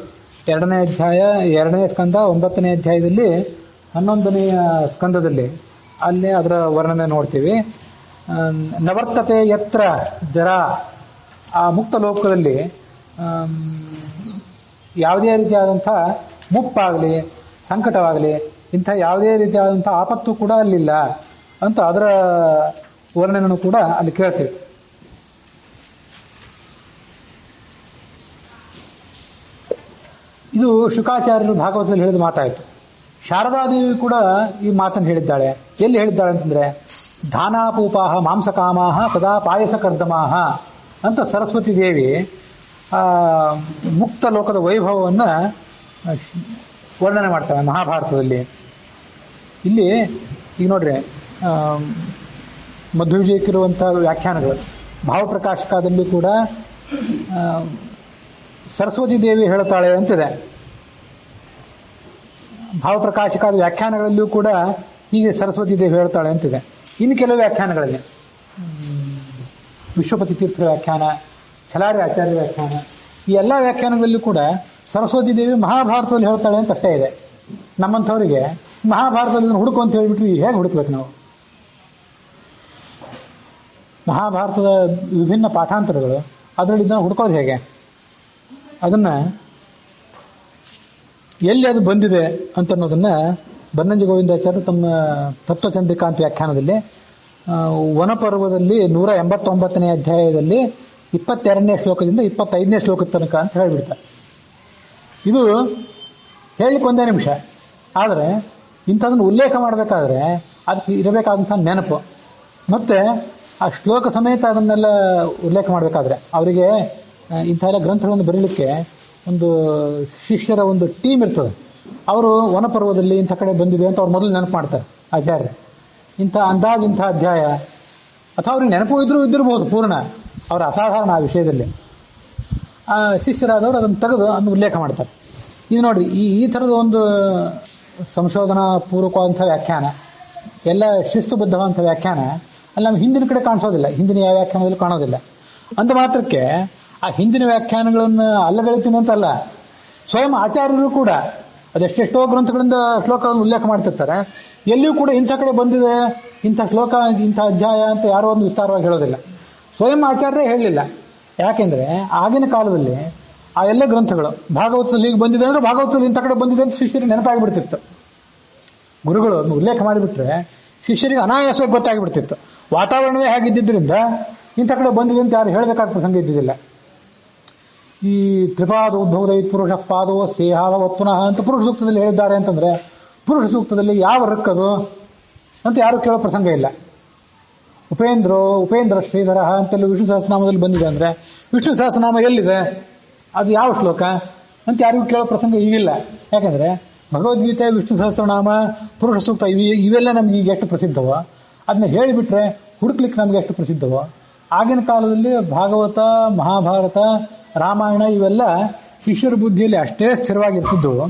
2ನೇ ಅಧ್ಯಾಯ 2ನೇ ಸ್ಕಂದ 9ನೇ ಅಧ್ಯಾಯದಲ್ಲಿ 11ನೆಯ ಸ್ಕಂದದಲ್ಲಿ ಅಲ್ಲೇ ಅದರ ವರ್ಣನೆ ನೋಡ್ತೀವಿ. ನವರ್ತತೆ ಯತ್ರ ಜರ, ಆ ಮುಕ್ತ ಲೋಕದಲ್ಲಿ ಯಾವುದೇ ರೀತಿಯಾದಂಥ ಮುಪ್ಪಾಗಲಿ ಸಂಕಟವಾಗಲಿ ಇಂಥ ಯಾವುದೇ ರೀತಿಯಾದಂಥ ಆಪತ್ತು ಕೂಡ ಅಲ್ಲಿಲ್ಲ ಅಂತ ಅದರ ವರ್ಣನೆಯನ್ನು ಕೂಡ ಅಲ್ಲಿ ಕೇಳ್ತೀವಿ. ಇದು ಶುಕಾಚಾರ್ಯರು ಭಾಗವತದಲ್ಲಿ ಹೇಳಿದ ಮಾತಾಯಿತು. ಶಾರದಾದೇವಿ ಕೂಡ ಈ ಮಾತನ್ನು ಹೇಳಿದ್ದಾಳೆ. ಎಲ್ಲಿ ಹೇಳಿದ್ದಾಳೆ ಅಂತಂದ್ರೆ ಧಾನಾಪೂಪಾಹ ಮಾಂಸಕಾಮಾಹ ಸದಾ ಪಾಯಸ ಕರ್ದಮಾಹ ಅಂತ ಸರಸ್ವತಿ ದೇವಿ ಮುಕ್ತ ಲೋಕದ ವೈಭವವನ್ನು ವರ್ಣನೆ ಮಾಡ್ತಾಳೆ ಮಹಾಭಾರತದಲ್ಲಿ. ಇಲ್ಲಿ ಈಗ ನೋಡ್ರಿ ಮಧ್ವವಿಜಯಕ್ಕಿರುವಂತಹ ವ್ಯಾಖ್ಯಾನಗಳು, ಭಾವಪ್ರಕಾಶಕದಲ್ಲಿ ಕೂಡ ಸರಸ್ವತಿ ದೇವಿ ಹೇಳ್ತಾಳೆ ಅಂತಿದೆ. ಭಾವಪ್ರಕಾಶಕಾದ ವ್ಯಾಖ್ಯಾನಗಳಲ್ಲಿಯೂ ಕೂಡ ಹೀಗೆ ಸರಸ್ವತಿ ದೇವಿ ಹೇಳ್ತಾಳೆ ಅಂತಿದೆ. ಇನ್ನು ಕೆಲವು ವ್ಯಾಖ್ಯಾನಗಳಲ್ಲಿ ವಿಶ್ವಪತಿ ತೀರ್ಥರ ವ್ಯಾಖ್ಯಾನ, ಛಲಾರಿ ಆಚಾರ್ಯ ವ್ಯಾಖ್ಯಾನ, ಈ ಎಲ್ಲ ವ್ಯಾಖ್ಯಾನಗಳಲ್ಲೂ ಕೂಡ ಸರಸ್ವತಿ ದೇವಿ ಮಹಾಭಾರತದಲ್ಲಿ ಹೇಳ್ತಾಳೆ ಅಂತ ಅಷ್ಟೇ ಇದೆ. ನಮ್ಮಂಥವರಿಗೆ ಮಹಾಭಾರತದಲ್ಲಿ ಹುಡುಕು ಅಂತ ಹೇಳ್ಬಿಟ್ರಿ ಹೇಗೆ ಹುಡುಕ್ಬೇಕು ನಾವು? ಮಹಾಭಾರತದ ವಿಭಿನ್ನ ಪಾಠಾಂತರಗಳು, ಅದರಲ್ಲಿ ಇದನ್ನು ಹುಡ್ಕೋದು ಹೇಗೆ? ಅದನ್ನ ಎಲ್ಲಿ ಅದು ಬಂದಿದೆ ಅಂತ ಅನ್ನೋದನ್ನ ಬನ್ನಂಜಿ ಗೋವಿಂದಾಚಾರ್ಯರು ತಮ್ಮ ತತ್ವಚಂದ್ರಿಕಾಂತ ವ್ಯಾಖ್ಯಾನದಲ್ಲಿ ವನಪರ್ವದಲ್ಲಿ 189ನೇ ಅಧ್ಯಾಯದಲ್ಲಿ 22ನೇ ಶ್ಲೋಕದಿಂದ 25ನೇ ಶ್ಲೋಕದ ತನಕ ಅಂತ ಹೇಳಿಬಿಡ್ತಾರೆ. ಇದು ಹೇಳಲಿಕ್ಕೆ ಒಂದೇ ನಿಮಿಷ, ಆದರೆ ಇಂಥದನ್ನು ಉಲ್ಲೇಖ ಮಾಡಬೇಕಾದ್ರೆ ಅದಕ್ಕೆ ಇರಬೇಕಾದಂಥ ನೆನಪು ಮತ್ತೆ ಆ ಶ್ಲೋಕ ಸಮೇತ ಅದನ್ನೆಲ್ಲ ಉಲ್ಲೇಖ ಮಾಡಬೇಕಾದ್ರೆ ಅವರಿಗೆ ಇಂಥ ಎಲ್ಲ ಗ್ರಂಥಗಳನ್ನು ಬರೀಲಿಕ್ಕೆ ಒಂದು ಶಿಷ್ಯರ ಒಂದು ಟೀಮ್ ಇರ್ತದೆ. ಅವರು ವನಪರ್ವದಲ್ಲಿ ಇಂಥ ಕಡೆ ಬಂದಿದೆ ಅಂತ ಅವ್ರು ಮೊದಲು ನೆನಪು ಮಾಡ್ತಾರೆ ಆಚಾರ್ಯ. ಇಂಥ ಅಂದಾಜು ಇಂಥ ಅಧ್ಯಾಯ ಅಥವಾ ಅವ್ರಿಗೆ ನೆನಪು ಇದ್ದಿರಬಹುದು ಪೂರ್ಣ, ಅವರ ಅಸಾಧಾರಣ ಆ ವಿಷಯದಲ್ಲಿ. ಆ ಶಿಷ್ಯರಾದವರು ಅದನ್ನು ತೆಗೆದು ಅದನ್ನು ಉಲ್ಲೇಖ ಮಾಡ್ತಾರೆ. ಇದು ನೋಡಿ, ಈ ಥರದ ಒಂದು ಸಂಶೋಧನಾ ಪೂರ್ವಕವಾದಂಥ ವ್ಯಾಖ್ಯಾನ, ಎಲ್ಲ ಶಿಸ್ತುಬದ್ಧವಾದಂಥ ವ್ಯಾಖ್ಯಾನ ಅಲ್ಲಿ ನಮ್ಗೆ ಹಿಂದಿನ ಕಡೆ ಕಾಣಿಸೋದಿಲ್ಲ, ಹಿಂದಿನ ಯಾವ ವ್ಯಾಖ್ಯಾನದಲ್ಲೂ ಕಾಣೋದಿಲ್ಲ. ಅಂದ ಮಾತ್ರಕ್ಕೆ ಆ ಹಿಂದಿನ ವ್ಯಾಖ್ಯಾನಗಳನ್ನು ಅಲ್ಲಗಳಿತೀನಿ ಅಂತಲ್ಲ, ಸ್ವಯಂ ಆಚಾರ್ಯರು ಕೂಡ ಅದೆಷ್ಟೆಷ್ಟೋ ಗ್ರಂಥಗಳಿಂದ ಶ್ಲೋಕಗಳನ್ನು ಉಲ್ಲೇಖ ಮಾಡ್ತಿರ್ತಾರೆ. ಎಲ್ಲಿಯೂ ಕೂಡ ಇಂಥ ಕಡೆ ಬಂದಿದೆ, ಇಂಥ ಶ್ಲೋಕ, ಇಂಥ ಅಧ್ಯಾಯ ಅಂತ ಯಾರೋ ಒಂದು ವಿಸ್ತಾರವಾಗಿ ಹೇಳೋದಿಲ್ಲ. ಸ್ವಯಂ ಆಚಾರ್ಯರೇ ಹೇಳಲಿಲ್ಲ. ಯಾಕೆಂದ್ರೆ ಆಗಿನ ಕಾಲದಲ್ಲಿ ಆ ಎಲ್ಲ ಗ್ರಂಥಗಳು ಭಾಗವತದಲ್ಲಿ ಈಗ ಬಂದಿದೆ ಅಂದ್ರೆ ಭಾಗವತದಲ್ಲಿ ಇಂಥ ಕಡೆ ಬಂದಿದೆ ಅಂತ ಶಿಷ್ಯರಿಗೆ ನೆನಪಾಗಿಬಿಡ್ತಿತ್ತು. ಗುರುಗಳು ಉಲ್ಲೇಖ ಮಾಡಿಬಿಟ್ರೆ ಶಿಷ್ಯರಿಗೆ ಅನಾಯಾಸವಾಗಿ ಗೊತ್ತಾಗಿಬಿಡ್ತಿತ್ತು. ವಾತಾವರಣವೇ ಹೇಗಿದ್ದರಿಂದ ಇಂಥ ಕಡೆ ಬಂದಿದೆ ಅಂತ ಯಾರು ಹೇಳಬೇಕಾದ ಪ್ರಸಂಗ ಇದ್ದಿದ್ದಿಲ್ಲ. ಈ ತ್ರಿಪಾದ ಉದ್ಭವದ ಪುರುಷ ಪಾದೋ ಸೇಹಾವತ್ ಪುನಃ ಅಂತ ಪುರುಷ ಸೂಕ್ತದಲ್ಲಿ ಹೇಳಿದ್ದಾರೆ ಅಂತಂದ್ರೆ ಪುರುಷ ಸೂಕ್ತದಲ್ಲಿ ಯಾವ ರಕ್ಕದು ಅಂತ ಯಾರು ಕೇಳೋ ಪ್ರಸಂಗ ಇಲ್ಲ. ಉಪೇಂದ್ರ ಶ್ರೀಧರ ಅಂತೆಲ್ಲ ವಿಷ್ಣು ಸಹಸ್ರನಾಮದಲ್ಲಿ ಬಂದಿದೆ ಅಂದ್ರೆ ವಿಷ್ಣು ಸಹಸ್ರನಾಮ ಎಲ್ಲಿದೆ, ಅದು ಯಾವ ಶ್ಲೋಕ ಅಂತ ಯಾರಿಗೂ ಕೇಳೋ ಪ್ರಸಂಗ ಈಗಿಲ್ಲ. ಯಾಕಂದ್ರೆ ಭಗವದ್ಗೀತೆ, ವಿಷ್ಣು ಸಹಸ್ರನಾಮ, ಪುರುಷ ಸೂಕ್ತ ಇವೆಲ್ಲ ನಮ್ಗೆ ಈಗ ಎಷ್ಟು ಪ್ರಸಿದ್ಧವೋ ಅದನ್ನ ಹೇಳಿಬಿಟ್ರೆ ಹುಡುಕ್ಲಿಕ್ಕೆ ನಮ್ಗೆ ಎಷ್ಟು ಪ್ರಸಿದ್ಧವೋ, ಆಗಿನ ಕಾಲದಲ್ಲಿ ಭಾಗವತ, ಮಹಾಭಾರತ, ರಾಮಾಯಣ ಇವೆಲ್ಲ ಶಿಷ್ಯರ ಬುದ್ಧಿಯಲ್ಲಿ ಅಷ್ಟೇ ಸ್ಥಿರವಾಗಿರ್ತಿದ್ದವು.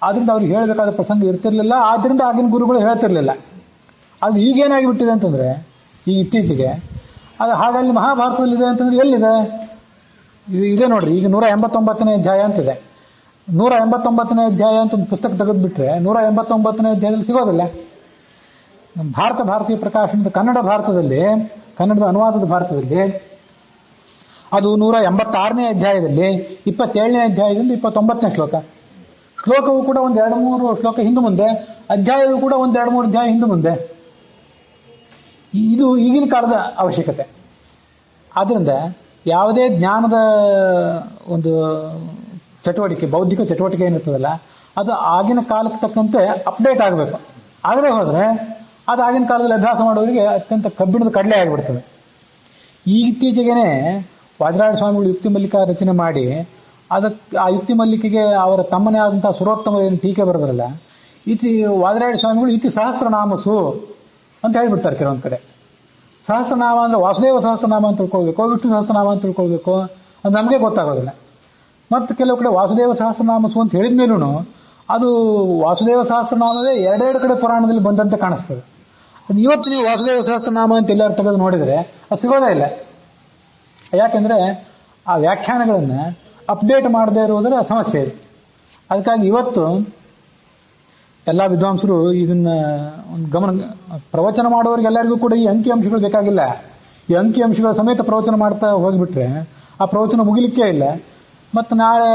ಆದ್ರಿಂದ ಅವ್ರಿಗೆ ಹೇಳಬೇಕಾದ ಪ್ರಸಂಗ ಇರ್ತಿರ್ಲಿಲ್ಲ. ಆದ್ರಿಂದ ಆಗಿನ ಗುರುಗಳು ಹೇಳ್ತಿರ್ಲಿಲ್ಲ. ಅದು ಈಗೇನಾಗಿಬಿಟ್ಟಿದೆ ಅಂತಂದ್ರೆ ಈಗ ಇತ್ತೀಚೆಗೆ ಅದು ಹಾಗಾಗಿ ಮಹಾಭಾರತದಲ್ಲಿದೆ ಅಂತಂದ್ರೆ ಎಲ್ಲಿದೆ? ಇದೆ ನೋಡ್ರಿ, ಈಗ 189ನೇ ಅಧ್ಯಾಯ ಅಂತಿದೆ. 189ನೇ ಅಧ್ಯಾಯ ಅಂತ ಒಂದು ಪುಸ್ತಕ ತೆಗೆದುಬಿಟ್ರೆ 189ನೇ ಅಧ್ಯಾಯದಲ್ಲಿ ಸಿಗೋದಿಲ್ಲ. ಭಾರತೀಯ ಪ್ರಕಾಶನದ ಕನ್ನಡದ ಅನುವಾದದ ಭಾರತದಲ್ಲಿ ಅದು 186ನೇ ಅಧ್ಯಾಯದಲ್ಲಿ 27ನೇ ಅಧ್ಯಾಯದಲ್ಲಿ 29ನೇ ಶ್ಲೋಕವು ಕೂಡ ಒಂದು 2-3 ಶ್ಲೋಕ ಹಿಂದೆ ಮುಂದೆ, ಅಧ್ಯಾಯವೂ ಕೂಡ ಒಂದು 2-3 ಅಧ್ಯಾಯ ಹಿಂದೆ ಮುಂದೆ. ಇದು ಈಗಿನ ಕಾಲದ ಅವಶ್ಯಕತೆ. ಆದ್ರಿಂದ ಯಾವುದೇ ಜ್ಞಾನದ ಒಂದು ಚಟುವಟಿಕೆ, ಬೌದ್ಧಿಕ ಚಟುವಟಿಕೆ ಏನಿರ್ತದಲ್ಲ, ಅದು ಆಗಿನ ಕಾಲಕ್ಕೆ ತಕ್ಕಂತೆ ಅಪ್ಡೇಟ್ ಆಗಬೇಕು. ಆಗದೆ ಹೋದ್ರೆ ಅದು ಆಗಿನ ಕಾಲದಲ್ಲಿ ಅಭ್ಯಾಸ ಮಾಡೋರಿಗೆ ಅತ್ಯಂತ ಕಬ್ಬಿಣದ ಕಡಲೆ ಆಗಿಬಿಡ್ತದೆ. ಇತ್ತೀಚೆಗೇನೆ ವಾದಿರಾಜ ಸ್ವಾಮಿಗಳು ಯುಕ್ತಿ ಮಲ್ಲಿಕ ರಚನೆ ಮಾಡಿ ಆ ಯುಕ್ತಿ ಮಲ್ಲಿಕೆಗೆ ಅವರ ತಮ್ಮನೇ ಆದಂತಹ ಸುರೋತ್ತಮ ಏನು ಟೀಕೆ ಬರೋದ್ರಲ್ಲ, ವಾದಿರಾಜ ಸ್ವಾಮಿಗಳು ಇತಿ ಸಹಸ್ರನಾಮಸು ಅಂತ ಹೇಳ್ಬಿಡ್ತಾರೆ. ಕೆಲವೊಂದು ಕಡೆ ಸಹಸ್ರನಾಮ ಅಂದ್ರೆ ವಾಸುದೇವ ಸಹಸ್ರನಾಮ ಅಂತ ತಿಳ್ಕೊಳ್ಬೇಕು, ವಿಷ್ಣು ಸಹಸ್ರನಾಮ ಅಂತ ತಿಳ್ಕೊಳ್ಬೇಕು, ಅದು ನಮಗೆ ಗೊತ್ತಾಗೋದಿಲ್ಲ. ಮತ್ತು ಕೆಲವು ಕಡೆ ವಾಸುದೇವ ಸಹಸ್ರನಾಮಸು ಅಂತ ಹೇಳಿದ ಮೇಲೂ ಅದು ವಾಸುದೇವ ಸಹಸ್ರನಾಮವೇ ಎರಡೆರಡು ಕಡೆ ಪುರಾಣದಲ್ಲಿ ಬಂದಂತೆ ಕಾಣಿಸ್ತದೆ. ಅದು ಇವತ್ತು ನೀವು ವಾಸುದೇವ ಸಹಸ್ರನಾಮ ಅಂತ ಎಲ್ಲರೂ ತೆಗೆದು ನೋಡಿದರೆ ಅದು ಸಿಗೋದೇ ಇಲ್ಲ. ಯಾಕೆಂದ್ರೆ ಆ ವ್ಯಾಖ್ಯಾನಗಳನ್ನು ಅಪ್ಡೇಟ್ ಮಾಡದೇ ಇರುವುದರ ಸಮಸ್ಯೆ ಇದೆ. ಅದಕ್ಕಾಗಿ ಇವತ್ತು ಎಲ್ಲ ವಿದ್ವಾಂಸರು ಇದನ್ನ ಒಂದು ಪ್ರವಚನ ಮಾಡುವವರಿಗೆಲ್ಲರಿಗೂ ಕೂಡ ಈ ಅಂಕಿಅಂಶಗಳು ಬೇಕಾಗಿಲ್ಲ. ಈ ಅಂಕಿಅಂಶಗಳ ಸಮೇತ ಪ್ರವಚನ ಮಾಡ್ತಾ ಹೋಗಿಬಿಟ್ರೆ ಆ ಪ್ರವಚನ ಮುಗಿಲಿಕ್ಕೇ ಇಲ್ಲ. ಮತ್ತು ನಾಳೆ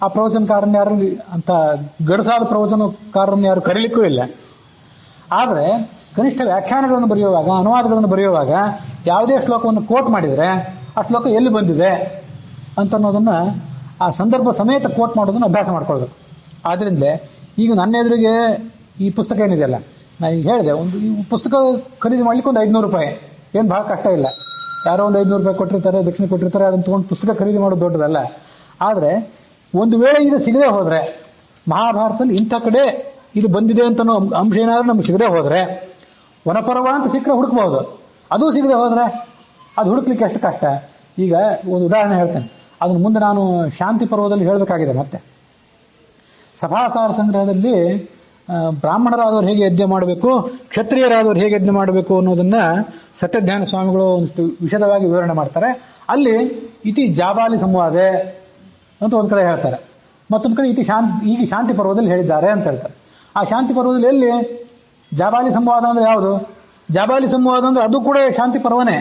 ಆ ಪ್ರವಚನಕಾರನ್ನ ಯಾರು ಅಂತ ಗಡಸಾದ ಪ್ರವಚನಕಾರರನ್ನು ಯಾರು ಕರೀಲಿಕ್ಕೂ ಇಲ್ಲ. ಆದರೆ ಕನಿಷ್ಠ ವ್ಯಾಖ್ಯಾನಗಳನ್ನು ಬರೆಯುವಾಗ, ಅನುವಾದಗಳನ್ನು ಬರೆಯುವಾಗ ಯಾವುದೇ ಶ್ಲೋಕವನ್ನು ಕೋಟ್ ಮಾಡಿದರೆ ಆ ಶ್ಲೋಕ ಎಲ್ಲಿ ಬಂದಿದೆ ಅಂತ ಅನ್ನೋದನ್ನ ಆ ಸಂದರ್ಭ ಸಮೇತ ಕೋಟ್ ಮಾಡೋದನ್ನು ಅಭ್ಯಾಸ ಮಾಡ್ಕೊಳ್ಬೇಕು. ಆದ್ರಿಂದ ಈಗ ನನ್ನ ಎದುರಿಗೆ ಈ ಪುಸ್ತಕ ಏನಿದೆಯಲ್ಲ, ನಾನು ಈಗ ಹೇಳಿದೆ, ಈ ಪುಸ್ತಕ ಖರೀದಿ ಮಾಡ್ಲಿಕ್ಕೆ ಒಂದು 500 ರೂಪಾಯಿ, ಏನು ಬಹಳ ಕಷ್ಟ ಇಲ್ಲ. ಯಾರೋ ಒಂದು 500 ರೂಪಾಯಿ ಕೊಟ್ಟಿರ್ತಾರೆ, ದಕ್ಷಿಣ ಕೊಟ್ಟಿರ್ತಾರೆ, ಅದನ್ನು ತಗೊಂಡು ಪುಸ್ತಕ ಖರೀದಿ ಮಾಡೋದು ದೊಡ್ಡದಲ್ಲ. ಆದರೆ ಒಂದು ವೇಳೆ ಇದು ಸಿಗದೆ ಹೋದ್ರೆ, ಮಹಾಭಾರತದಲ್ಲಿ ಇಂಥ ಕಡೆ ಇದು ಬಂದಿದೆ ಅಂತ ಅಂಶ ಏನಾದ್ರೂ ನಮ್ಗೆ ಸಿಗದೆ ಹೋದ್ರೆ, ವನಪರ್ವ ಅಂತ ಸಿಕ್ಕರೆ ಹುಡುಕ್ಬಹುದು. ಅದು ಸಿಗದೆ ಹೋದ್ರೆ ಅದು ಹುಡುಕ್ಲಿಕ್ಕೆ ಎಷ್ಟು ಕಷ್ಟ. ಈಗ ಒಂದು ಉದಾಹರಣೆ ಹೇಳ್ತೇನೆ, ಅದನ್ನು ಮುಂದೆ ನಾನು ಶಾಂತಿ ಪರ್ವದಲ್ಲಿ ಹೇಳಬೇಕಾಗಿದೆ. ಮತ್ತೆ ಸಭಾಸಾರ ಸಂಗ್ರಹದಲ್ಲಿ ಬ್ರಾಹ್ಮಣರಾದವ್ರು ಹೇಗೆ ಯಜ್ಞ ಮಾಡಬೇಕು, ಕ್ಷತ್ರಿಯರಾದವ್ರು ಹೇಗೆ ಯಜ್ಞ ಮಾಡಬೇಕು ಅನ್ನೋದನ್ನ ಸತ್ಯಜ್ಞಾನ ಸ್ವಾಮಿಗಳು ಒಂದಿಷ್ಟು ವಿಶದವಾಗಿ ವಿವರಣೆ ಮಾಡ್ತಾರೆ. ಅಲ್ಲಿ ಇತಿ ಜಾಬಾಲಿ ಸಂವಾದೆ ಅಂತ ಒಂದ್ ಕಡೆ ಹೇಳ್ತಾರೆ, ಮತ್ತೊಂದು ಕಡೆ ಈಗ ಶಾಂತಿ ಪರ್ವದಲ್ಲಿ ಹೇಳಿದ್ದಾರೆ ಅಂತ ಹೇಳ್ತಾರೆ. ಆ ಶಾಂತಿ ಪರ್ವದಲ್ಲಿ ಎಲ್ಲಿ ಜಾಬಾಲಿ ಸಂವಾದ ಅಂದ್ರೆ ಯಾವುದು? ಜಾಬಾಲಿ ಸಂವಾದ ಅಂದ್ರೆ ಅದು ಕೂಡ ಶಾಂತಿ ಪರ್ವನೇ.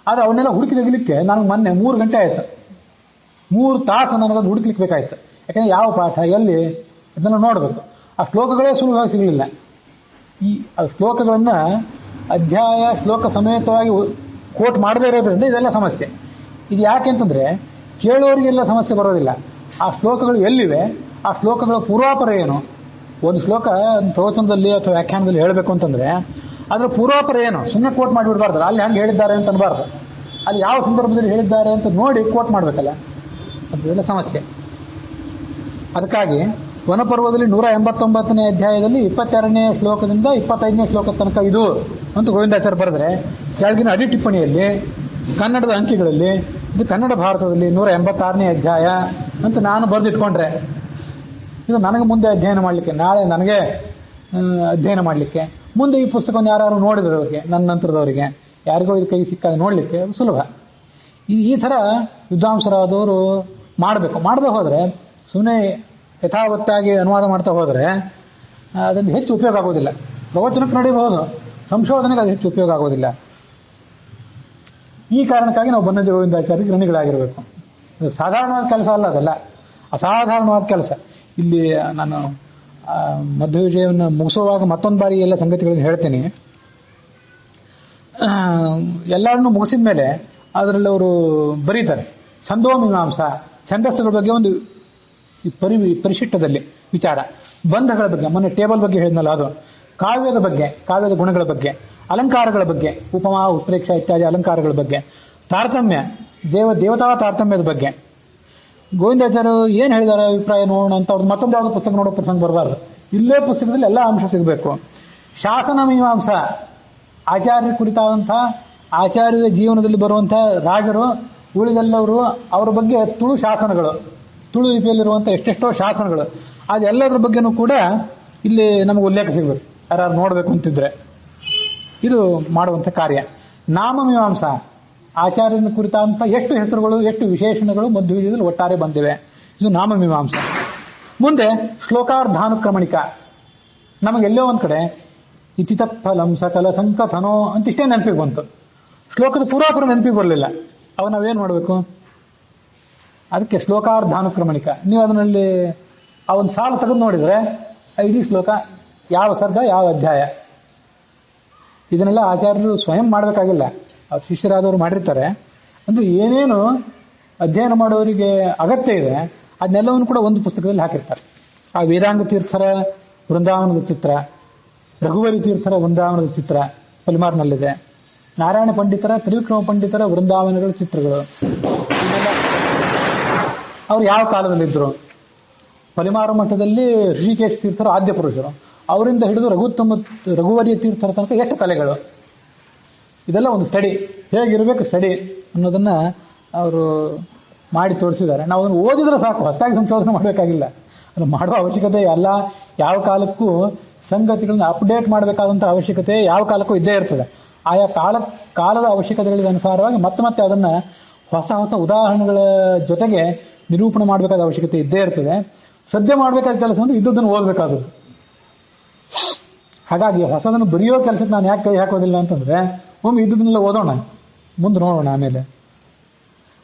ಆದ್ರೆ ಅವನ್ನೆಲ್ಲ ಹುಡುಕಿ ತೆಗಿಲಿಕ್ಕೆ ನನಗೆ ಮೊನ್ನೆ 3 ಗಂಟೆ ಆಯ್ತು, 3 ತಾಸು ನನಗದು ಹುಡುಕ್ಲಿಕ್ಕೆ ಬೇಕಾಯ್ತು. ಯಾಕಂದ್ರೆ ಯಾವ ಪಾಠ ಎಲ್ಲಿ ಅದನ್ನ ನೋಡಬೇಕು. ಆ ಶ್ಲೋಕಗಳೇ ಸುಲಭವಾಗಿ ಸಿಗಲಿಲ್ಲ. ಈ ಶ್ಲೋಕಗಳನ್ನ ಅಧ್ಯಾಯ ಶ್ಲೋಕ ಸಮೇತವಾಗಿ ಕೋಟ್ ಮಾಡದೇ ಇರೋದ್ರಿಂದ ಇದೆಲ್ಲ ಸಮಸ್ಯೆ. ಇದು ಯಾಕೆ ಅಂತಂದ್ರೆ ಕೇಳೋರಿಗೆಲ್ಲ ಸಮಸ್ಯೆ ಬರೋದಿಲ್ಲ. ಆ ಶ್ಲೋಕಗಳು ಎಲ್ಲಿವೆ, ಆ ಶ್ಲೋಕಗಳ ಪೂರ್ವಾಪರ ಏನು. ಒಂದು ಶ್ಲೋಕ ಪ್ರವಚನದಲ್ಲಿ ಅಥವಾ ವ್ಯಾಖ್ಯಾನದಲ್ಲಿ ಹೇಳಬೇಕು ಅಂತಂದ್ರೆ ಅದರ ಪೂರ್ವಾಪರ ಏನು, ಸುಮ್ಮನೆ ಕೋಟ್ ಮಾಡಿಬಿಡ್ಬಾರ್ದು. ಅಲ್ಲಿ ಹಂಗೆ ಹೇಳಿದ್ದಾರೆ ಅಂತ ಅನ್ಬಾರ್ದು, ಅಲ್ಲಿ ಯಾವ ಸಂದರ್ಭದಲ್ಲಿ ಹೇಳಿದ್ದಾರೆ ಅಂತ ನೋಡಿ ಕೋಟ್ ಮಾಡ್ಬೇಕಲ್ಲ, ಅದೆಲ್ಲ ಸಮಸ್ಯೆ. ಅದಕ್ಕಾಗಿ ವನಪರ್ವದಲ್ಲಿ 189ನೇ ಅಧ್ಯಾಯದಲ್ಲಿ 22ನೇ ಶ್ಲೋಕದಿಂದ 25ನೇ ಶ್ಲೋಕ ತನಕ ಇದು ಅಂತ ಗೋವಿಂದಾಚಾರ್ಯ ಬರೆದ್ರೆ, ಕೆಳಗಿನ ಅಡಿ ಟಿಪ್ಪಣಿಯಲ್ಲಿ ಕನ್ನಡದ ಅಂಕಿಗಳಲ್ಲಿ ಇದು ಕನ್ನಡ ಭಾರತದಲ್ಲಿ 186ನೇ ಅಧ್ಯಾಯ ಅಂತ ನಾನು ಬರೆದಿಟ್ಕೊಂಡ್ರೆ ಇದು ನನಗೆ ಮುಂದೆ ಅಧ್ಯಯನ ಮಾಡಲಿಕ್ಕೆ, ನಾಳೆ ನನಗೆ ಅಧ್ಯಯನ ಮಾಡಲಿಕ್ಕೆ, ಮುಂದೆ ಈ ಪುಸ್ತಕವನ್ನು ಯಾರು ನೋಡಿದವರಿಗೆ, ನನ್ನ ನಂತರದವರಿಗೆ ಯಾರಿಗೋ ಇದು ಕೈ ಸಿಕ್ಕಾಗ ನೋಡಲಿಕ್ಕೆ ಸುಲಭ. ಈ ಥರ ವಿದ್ವಾಂಸರಾದವರು ಮಾಡಬೇಕು. ಮಾಡದೆ ಹೋದರೆ ಸುಮ್ಮನೆ ಯಥಾವತ್ತಾಗಿ ಅನುವಾದ ಮಾಡ್ತಾ ಹೋದರೆ ಅದನ್ನು ಹೆಚ್ಚು ಉಪಯೋಗ ಆಗೋದಿಲ್ಲ. ಪ್ರವಚನಕ್ಕೆ ನಡೀಬಹುದು, ಸಂಶೋಧನೆಗೆ ಅದು ಹೆಚ್ಚು ಉಪಯೋಗ ಆಗೋದಿಲ್ಲ. ಈ ಕಾರಣಕ್ಕಾಗಿ ನಾವು ಬನ್ನಂಜೆ ಗೋವಿಂದಾಚಾರ್ಯ ಋಣಿಗಳಾಗಿರಬೇಕು. ಸಾಧಾರಣವಾದ ಕೆಲಸ ಅಲ್ಲ, ಅದೆಲ್ಲ ಅಸಾಧಾರಣವಾದ ಕೆಲಸ. ಇಲ್ಲಿ ನಾನು ಮಧ್ವ ವಿಜಯವನ್ನು ಮುಗಿಸುವಾಗ ಮತ್ತೊಂದು ಬಾರಿ ಎಲ್ಲ ಸಂಗತಿಗಳನ್ನು ಹೇಳ್ತೀನಿ. ಎಲ್ಲದನ್ನು ಮುಗಿಸಿದ ಮೇಲೆ ಅದರಲ್ಲಿ ಅವರು ಬರೀತಾರೆ ಛಂದೋಮೀಮಾಂಸ, ಛಂದಸ್ಸುಗಳ ಬಗ್ಗೆ ಒಂದು ಪರಿಶಿಷ್ಟದಲ್ಲಿ ವಿಚಾರ, ಬಂಧಗಳ ಬಗ್ಗೆ, ಮೊನ್ನೆ ಟೇಬಲ್ ಬಗ್ಗೆ ಹೇಳಿದ್ನಲ್ಲ ಅದು, ಕಾವ್ಯದ ಬಗ್ಗೆ, ಕಾವ್ಯದ ಗುಣಗಳ ಬಗ್ಗೆ, ಅಲಂಕಾರಗಳ ಬಗ್ಗೆ, ಉಪಮಾ ಉತ್ಪ್ರೇಕ್ಷ ಇತ್ಯಾದಿ ಅಲಂಕಾರಗಳ ಬಗ್ಗೆ, ತಾರತಮ್ಯ, ದೇವತಾ ತಾರತಮ್ಯದ ಬಗ್ಗೆ ಗೋವಿಂದಾಚಾರ್ಯರು ಏನ್ ಹೇಳಿದ್ದಾರೆ ಅಭಿಪ್ರಾಯ ನೋಡೋಣ ಅಂತ ಅವ್ರು ಮತ್ತೊಂದು ಯಾವುದೋ ಪುಸ್ತಕ ನೋಡೋ ಪ್ರಸಂಗ ಬರಬಾರ್ದು. ಇಲ್ಲೇ ಪುಸ್ತಕದಲ್ಲಿ ಎಲ್ಲ ಅಂಶ ಸಿಗಬೇಕು. ಶಾಸನ ಮೀಮಾಂಸ, ಆಚಾರ್ಯರ ಕುರಿತಾದಂತಹ ಆಚಾರ್ಯರ ಜೀವನದಲ್ಲಿ ಬರುವಂತಹ ರಾಜರು ಉಳಿದೆಲ್ಲವರು ಅವರ ಬಗ್ಗೆ ತುಳು ಶಾಸನಗಳು, ತುಳು ಲಿಪಿಯಲ್ಲಿರುವಂತಹ ಎಷ್ಟೆಷ್ಟೋ ಶಾಸನಗಳು, ಅದೆಲ್ಲದರ ಬಗ್ಗೆನೂ ಕೂಡ ಇಲ್ಲಿ ನಮಗೆ ಉಲ್ಲೇಖ ಸಿಗಬೇಕು ಯಾರು ನೋಡಬೇಕು ಅಂತಿದ್ರೆ. ಇದು ಮಾಡುವಂಥ ಕಾರ್ಯ. ನಾಮಮೀಮಾಂಸ, ಆಚಾರ್ಯನ ಕುರಿತಾದಂಥ ಎಷ್ಟು ಹೆಸರುಗಳು ಎಷ್ಟು ವಿಶೇಷಣಗಳು ಮಧ್ವವಿಜಯದಲ್ಲಿ ಒಟ್ಟಾರೆ ಬಂದಿವೆ, ಇದು ನಾಮಮೀಮಾಂಸ. ಮುಂದೆ ಶ್ಲೋಕಾರ್ಧಾನುಕ್ರಮಣಿಕ, ನಮಗೆಲ್ಲೋ ಒಂದ್ ಕಡೆ ಇತಿತತ್ಫಲಂ ಸಕಲ ಸಂಕಥನೋ ಅಂತಿಷ್ಟೇ ನೆನಪಿಗೆ ಬಂತು, ಶ್ಲೋಕದ ಪೂರ್ವಾಪುರ ನೆನಪಿಗೆ ಬರಲಿಲ್ಲ. ಅವಾಗ ನಾವೇನ್ ಮಾಡಬೇಕು? ಅದಕ್ಕೆ ಶ್ಲೋಕಾರ್ಧಾನುಕ್ರಮಣಿಕ. ನೀವು ಅದರಲ್ಲಿ ಆ ಒಂದು ಸಾಲು ತೆಗೆದು ನೋಡಿದ್ರೆ ಇಡೀ ಶ್ಲೋಕ ಯಾವ ಸರ್ಗ ಯಾವ ಅಧ್ಯಾಯ, ಇದನ್ನೆಲ್ಲ ಆಚಾರ್ಯರು ಸ್ವಯಂ ಮಾಡಬೇಕಾಗಿಲ್ಲ, ಅವ್ರ ಶಿಷ್ಯರಾದವರು ಮಾಡಿರ್ತಾರೆ. ಅಂದ್ರೆ ಏನೇನು ಅಧ್ಯಯನ ಮಾಡೋರಿಗೆ ಅಗತ್ಯ ಇದೆ ಅದನ್ನೆಲ್ಲವನ್ನು ಕೂಡ ಒಂದು ಪುಸ್ತಕದಲ್ಲಿ ಹಾಕಿರ್ತಾರೆ. ಆ ವೇದಾಂಗ ತೀರ್ಥರ ವೃಂದಾವನದ ಚಿತ್ರ, ರಘುವರಿ ತೀರ್ಥರ ವೃಂದಾವನದ ಚಿತ್ರ ಪಲಿಮಾರ್ನಲ್ಲಿದೆ, ನಾರಾಯಣ ಪಂಡಿತರ ತ್ರಿವಿಕ್ರಮ ಪಂಡಿತರ ವೃಂದಾವನಗಳ ಚಿತ್ರಗಳು, ಅವ್ರು ಯಾವ ಕಾಲದಲ್ಲಿದ್ದರು. ಪಲಿಮಾರು ಮಠದಲ್ಲಿ ಋಷಿಕೇಶ ತೀರ್ಥರ ಆದ್ಯ ಪುರುಷರು, ಅವರಿಂದ ಹಿಡಿದು ರಘುವರಿಯ ತೀರ್ಥರ ತನಕ ಎಷ್ಟು ತಲೆಗಳು, ಇದೆಲ್ಲ ಒಂದು ಸ್ಟಡಿ, ಹೇಗಿರಬೇಕು ಸ್ಟಡಿ ಅನ್ನೋದನ್ನ ಅವರು ಮಾಡಿ ತೋರಿಸಿದ್ದಾರೆ. ನಾವು ಅದನ್ನು ಓದಿದ್ರೆ ಸಾಕು, ಹೊಸದಾಗಿ ಸಂಶೋಧನೆ ಮಾಡಬೇಕಾಗಿಲ್ಲ. ಅದನ್ನು ಮಾಡುವ ಅವಶ್ಯಕತೆ ಎಲ್ಲ, ಯಾವ ಕಾಲಕ್ಕೂ ಸಂಗತಿಗಳನ್ನ ಅಪ್ಡೇಟ್ ಮಾಡಬೇಕಾದಂಥ ಅವಶ್ಯಕತೆ ಯಾವ ಕಾಲಕ್ಕೂ ಇದ್ದೇ ಇರ್ತದೆ. ಆಯಾ ಕಾಲದ ಅವಶ್ಯಕತೆಗಳಿಗೆ ಅನುಸಾರವಾಗಿ ಮತ್ತೆ ಅದನ್ನ ಹೊಸ ಹೊಸ ಉದಾಹರಣೆಗಳ ಜೊತೆಗೆ ನಿರೂಪಣೆ ಮಾಡಬೇಕಾದ ಅವಶ್ಯಕತೆ ಇದ್ದೇ ಇರ್ತದೆ. ಸದ್ಯ ಮಾಡಬೇಕಾದ ಕೆಲಸ ಅಂದ್ರೆ ಇದ್ದದನ್ನು ಓದಬೇಕಾದದ್ದು. ಹಾಗಾಗಿ ಹೊಸದನ್ನು ಬರೆಯೋ ಕೆಲಸಕ್ಕೆ ನಾನು ಯಾಕೆ ಕೈ ಹಾಕೋದಿಲ್ಲ ಅಂತಂದ್ರೆ, ಒಮ್ಮೆ ಇದ್ದದನ್ನೆಲ್ಲ ಓದೋಣ, ಮುಂದೆ ನೋಡೋಣ, ಆಮೇಲೆ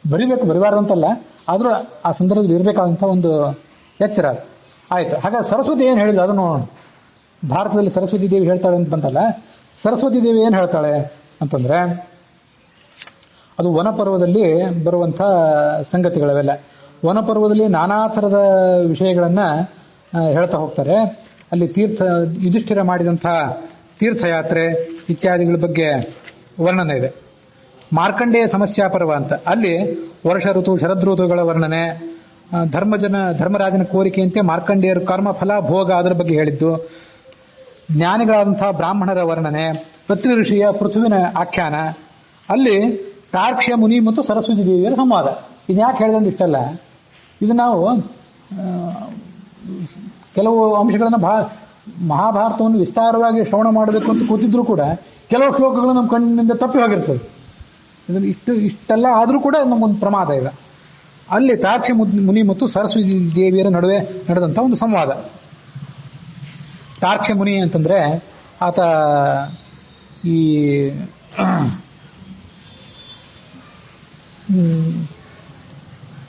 ಬರಿಬಾರ್ದಂತಲ್ಲ, ಆದ್ರೂ ಆ ಸಂದರ್ಭದಲ್ಲಿ ಇರಬೇಕಾದಂಥ ಒಂದು ಎಚ್ಚರ ಆಯ್ತು. ಹಾಗಾಗಿ ಸರಸ್ವತಿ ಏನು ಹೇಳಿದ್ರು ಅದು ನೋಡೋಣ. ಭಾರತದಲ್ಲಿ ಸರಸ್ವತಿ ದೇವಿ ಹೇಳ್ತಾಳೆ ಅಂತ ಬಂತಲ್ಲ, ಸರಸ್ವತಿ ದೇವಿ ಏನು ಹೇಳ್ತಾಳೆ ಅಂತಂದ್ರೆ ಅದು ವನಪರ್ವದಲ್ಲಿ ಬರುವಂಥ ಸಂಗತಿಗಳವೆಲ್ಲ. ವನಪರ್ವದಲ್ಲಿ ನಾನಾ ಥರದ ವಿಷಯಗಳನ್ನ ಹೇಳ್ತಾ ಹೋಗ್ತಾರೆ. ಅಲ್ಲಿ ಯುಧಿಷ್ಠಿರ ಮಾಡಿದಂಥ ತೀರ್ಥಯಾತ್ರೆ ಇತ್ಯಾದಿಗಳ ಬಗ್ಗೆ ವರ್ಣನೆ ಇದೆ. ಮಾರ್ಕಂಡೇಯ ಸಮಸ್ಯಾ ಪರ್ವ ಅಂತ, ಅಲ್ಲಿ ವರ್ಷ ಋತು ಶರದೃತುಗಳ ವರ್ಣನೆ, ಧರ್ಮರಾಜನ ಕೋರಿಕೆಯಂತೆ ಮಾರ್ಕಂಡೇಯರು ಕರ್ಮ ಫಲ ಭೋಗ ಅದರ ಬಗ್ಗೆ ಹೇಳಿದ್ದು, ಜ್ಞಾನಿಗಳಾದಂತಹ ಬ್ರಾಹ್ಮಣರ ವರ್ಣನೆ, ಪೃಥ್ವಿ ಋಷಿಯ ಪೃಥ್ವಿನ ಆಖ್ಯಾನ, ಅಲ್ಲಿ ತಾರ್ಕ್ಷ್ಯ ಮುನಿ ಮತ್ತು ಸರಸ್ವತಿ ದೇವಿಯರ ಸಂವಾದ. ಇದು ಯಾಕೆ ಹೇಳಿದಂದ್ರೆ ಇಷ್ಟಲ್ಲ, ಇದು ನಾವು ಕೆಲವು ಅಂಶಗಳನ್ನು ಬಹಳ ಮಹಾಭಾರತವನ್ನು ವಿಸ್ತಾರವಾಗಿ ಶ್ರವಣ ಮಾಡಬೇಕು ಅಂತ ಕೂತಿದ್ರು ಕೂಡ ಕೆಲವು ಶ್ಲೋಕಗಳು ನಮ್ಮ ಕಣ್ಣಿನಿಂದ ತಪ್ಪಿ ಹೋಗಿರ್ತದೆ. ಇಷ್ಟೆಲ್ಲ ಆದರೂ ಕೂಡ ನಮಗೊಂದು ಪ್ರಮಾದ ಇದೆ. ಅಲ್ಲಿ ತಾರ್ಕ್ಷಿ ಮುನಿ ಮತ್ತು ಸರಸ್ವತಿ ದೇವಿಯರ ನಡುವೆ ನಡೆದಂಥ ಒಂದು ಸಂವಾದ. ತಾರ್ಕ್ಷಿ ಮುನಿ ಅಂತಂದ್ರೆ ಆತ ಈ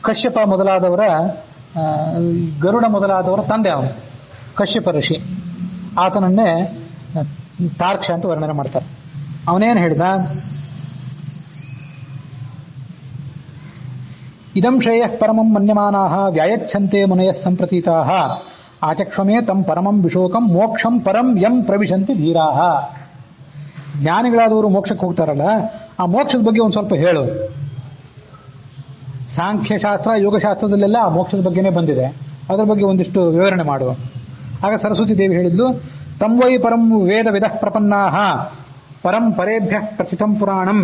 ಕಶ್ಯಪ ಮೊದಲಾದವರ ಗರುಡ ಮೊದಲಾದವರ ತಂದೆ ಅವನು, ಕಶ್ಯಪ ಋಷಿ. ಆತನನ್ನೇ ತಾರ್ಕ್ಷ ಅಂತ ವರ್ಣನೆ ಮಾಡ್ತಾರೆ. ಅವನೇನು ಹೇಳಿದ, ಇದಂ ಶ್ರೇಯಃ ಪರಮಂ ಮನ್ಯಮಾನಾಃ ವ್ಯಾಯಚ್ಛಂತೆ ಮುನಯಃ ಸಂಪ್ರತೀತಾಃ ಆಚಕ್ಷ್ವಮೇ ತಂ ಪರಮಂ ವಿಶೋಕಂ ಮೋಕ್ಷಂ ಪರಂ ಯಂ ಪ್ರವಿಶಂತಿ ಧೀರಾಃ. ಜ್ಞಾನಿಗಳಾದವರು ಮೋಕ್ಷಕ್ಕೆ ಹೋಗ್ತಾರಲ್ಲ, ಆ ಮೋಕ್ಷದ ಬಗ್ಗೆ ಒಂದು ಸ್ವಲ್ಪ ಹೇಳು. ಸಾಂಖ್ಯಶಾಸ್ತ್ರ ಯೋಗಶಾಸ್ತ್ರದಲ್ಲೆಲ್ಲ ಆ ಮೋಕ್ಷದ ಬಗ್ಗೆನೇ ಬಂದಿದೆ, ಅದರ ಬಗ್ಗೆ ಒಂದಿಷ್ಟು ವಿವರಣೆ ಮಾಡು. ಆಗ ಸರಸ್ವತಿ ದೇವಿ ಹೇಳಿದ್ಲು, ತಂ ವೈ ಪರಂ ವೇದ ವಿದಃ ಪ್ರಪನ್ನಾಃ ಪರಂ ಪರೇಭ್ಯ ಪ್ರಚಿತಂ ಪುರಾಣಂ.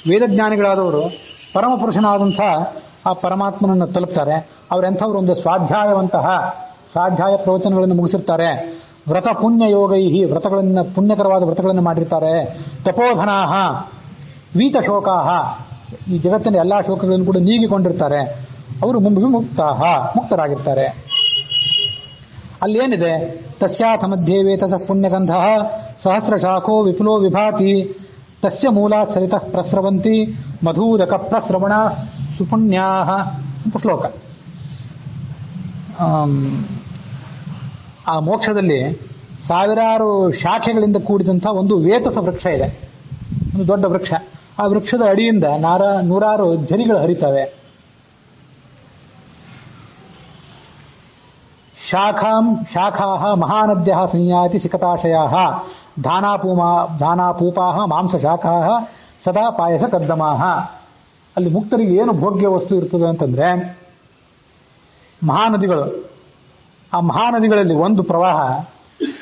ವೇದಜ್ಞಾನಿಗಳಾದವರು ಪರಮಪುರುಷನಾದಂಥ ಆ ಪರಮಾತ್ಮನನ್ನು ತಲುಪ್ತಾರೆ. ಅವರೆಂಥವ್ರು ಒಂದು ಸ್ವಾಧ್ಯಾಯ ಪ್ರವಚನಗಳನ್ನು ಮುಗಿಸಿರ್ತಾರೆ. ವ್ರತ ಪುಣ್ಯ ಯೋಗೈಹಿ, ವ್ರತಗಳನ್ನು ಪುಣ್ಯಕರವಾದ ವ್ರತಗಳನ್ನು ಮಾಡಿರ್ತಾರೆ. ತಪೋಧನಾಹ ವೀತ ಶೋಕಾಹ, ಈ ಜಗತ್ತಿನ ಎಲ್ಲಾ ಶೋಕಗಳನ್ನು ಕೂಡ ನೀಗಿಕೊಂಡಿರ್ತಾರೆ. ಅವರು ಮುಕ್ತರಾಗಿರ್ತಾರೆ. ಅಲ್ಲೇನಿದೆ, ತಸ್ಯಾಥ ಮಧ್ಯೆ ವೇತಸ ಪುಣ್ಯಗಂಧ ಸಹಸ್ರ ಶಾಖೋ ವಿಪುಲೋ ವಿಭಾತಿ ತಸ್ಯ ಮೂಲಾತ್ ಸರಿತಃ ಪ್ರಸ್ರವಂತಿ ಮಧೂದಕ ಪ್ರಸ್ರವಣ ಸುಪುಣ್ಯಾಹ ಅಂತ ಶ್ಲೋಕ. ಆ ಮೋಕ್ಷದಲ್ಲಿ ಸಾವಿರಾರು ಶಾಖೆಗಳಿಂದ ಕೂಡಿದಂಥ ಒಂದು ವೇತಸ ವೃಕ್ಷ ಇದೆ, ಒಂದು ದೊಡ್ಡ ವೃಕ್ಷ. ಆ ವೃಕ್ಷದ ಅಡಿಯಿಂದ ನೂರಾರು ಝರಿಗಳು ಹರಿತವೆ. ಶಾಖಾಃ ಮಹಾನದ್ಯಃ ಸಂಯಾತಿ ಸಿಕತಾಶಯಾಃ ಧಾನಾಪೂಪಾಃ ಮಾಂಸ ಶಾಖಾಃ ಸದಾ ಪಾಯಸ ಕರ್ದಮಾಃ. ಅಲ್ಲಿ ಮುಕ್ತರಿಗೆ ಏನು ಭೋಗ್ಯ ವಸ್ತು ಇರ್ತದೆ ಅಂತಂದ್ರೆ ಮಹಾನದಿಗಳು. ಆ ಮಹಾನದಿಗಳಲ್ಲಿ ಒಂದು ಪ್ರವಾಹ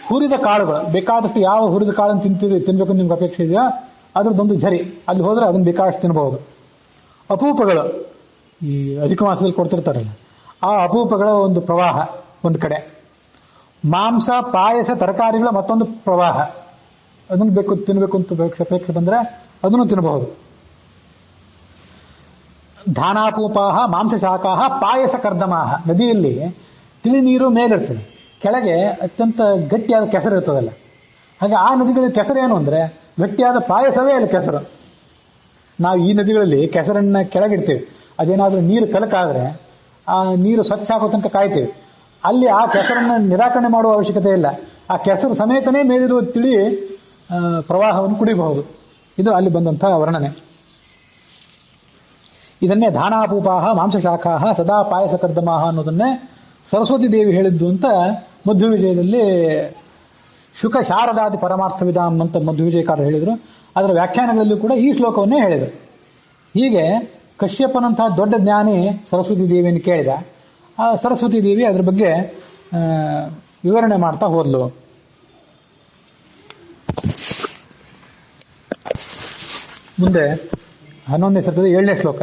ಹುರಿದ ಕಾಳುಗಳು, ಬೇಕಾದಷ್ಟು ಯಾವ ಹುರಿದ ಕಾಳನ್ನು ತಿನ್ಬೇಕು ನಿಮ್ಗೆ ಅಪೇಕ್ಷೆ ಇದೆಯೋ ಅದ್ರದ್ದೊಂದು ಝರಿ, ಅಲ್ಲಿ ಹೋದ್ರೆ ಅದನ್ನ ಬೇಕಾದಷ್ಟು ತಿನ್ನಬಹುದು. ಅಪೂಪಗಳು, ಈ ಅಧಿಕ ಮಾಸದಲ್ಲಿ ಕೊಡ್ತಿರ್ತಾರಲ್ಲ, ಆ ಅಪೂಪಗಳ ಒಂದು ಪ್ರವಾಹ ಒಂದು ಕಡೆ. ಮಾಂಸ ಪಾಯಸ ತರಕಾರಿಗಳ ಮತ್ತೊಂದು ಪ್ರವಾಹ, ಅದನ್ನು ತಿನ್ಬೇಕು ಅಂತ ಅಪೇಕ್ಷೆ ಬಂದ್ರೆ ಅದನ್ನು ತಿನ್ನಬಹುದು. ಧಾನಾಪೂಪಾಹ ಮಾಂಸ ಶಾಖಾಹ ಪಾಯಸ ಕರ್ದಮಾಹ. ನದಿಯಲ್ಲಿ ತಿಳಿ ನೀರು ಮೇಲಿರ್ತದೆ, ಕೆಳಗೆ ಅತ್ಯಂತ ಗಟ್ಟಿಯಾದ ಕೆಸರು ಇರ್ತದಲ್ಲ. ಹಾಗೆ ಆ ನದಿಗಳಲ್ಲಿ ಕೆಸರೇನು ಅಂದ್ರೆ ಗಟ್ಟಿಯಾದ ಪಾಯಸವೇ ಅಲ್ಲಿ ಕೆಸರು. ನಾವು ಈ ನದಿಗಳಲ್ಲಿ ಕೆಸರನ್ನ ಕೆಳಗಿಡ್ತೀವಿ, ಅದೇನಾದ್ರೂ ನೀರು ಕಲಕಾದ್ರೆ ಆ ನೀರು ಸ್ವಚ್ಛ ಆಗೋ ತನಕ ಕಾಯ್ತೀವಿ. ಅಲ್ಲಿ ಆ ಕೆಸರನ್ನ ನಿರಾಕರಣೆ ಮಾಡುವ ಅವಶ್ಯಕತೆ ಇಲ್ಲ, ಆ ಕೆಸರು ಸಮೇತನೇ ಮೇಲಿರುವ ತಿಳಿ ಪ್ರವಾಹವನ್ನು ಕುಡಿಬಹುದು. ಇದು ಅಲ್ಲಿ ಬಂದಂತಹ ವರ್ಣನೆ. ಇದನ್ನೇ ಧಾನಾಪೂಪಾಹ ಮಾಂಸಶಾಖಾಹ ಸದಾ ಪಾಯಸ ಕರ್ದಮಾಹ ಅನ್ನೋದನ್ನೇ ಸರಸ್ವತಿ ದೇವಿ ಹೇಳಿದ್ದು ಅಂತ ಮಧ್ವ ವಿಜಯದಲ್ಲಿ ಶುಕ ಶಾರದಾದಿ ಪರಮಾರ್ಥ ವಿಧಾಮ್ ಅಂತ ಮಧ್ವ ವಿಜಯಕಾರ ಹೇಳಿದ್ರು. ಅದರ ವ್ಯಾಖ್ಯಾನಗಳಲ್ಲಿ ಕೂಡ ಈ ಶ್ಲೋಕವನ್ನೇ ಹೇಳಿದರು. ಹೀಗೆ ಕಶ್ಯಪನಂತಹ ದೊಡ್ಡ ಜ್ಞಾನಿ ಸರಸ್ವತಿ ದೇವಿಯನ್ನು ಕೇಳಿದ. ಆ ಸರಸ್ವತಿ ದೇವಿ ಅದ್ರ ಬಗ್ಗೆ ವಿವರಣೆ ಮಾಡ್ತಾ ಹೋದ್ಲು. ಮುಂದೆ 11ನೇ ಸರ್ಗದ 7ನೇ ಶ್ಲೋಕ.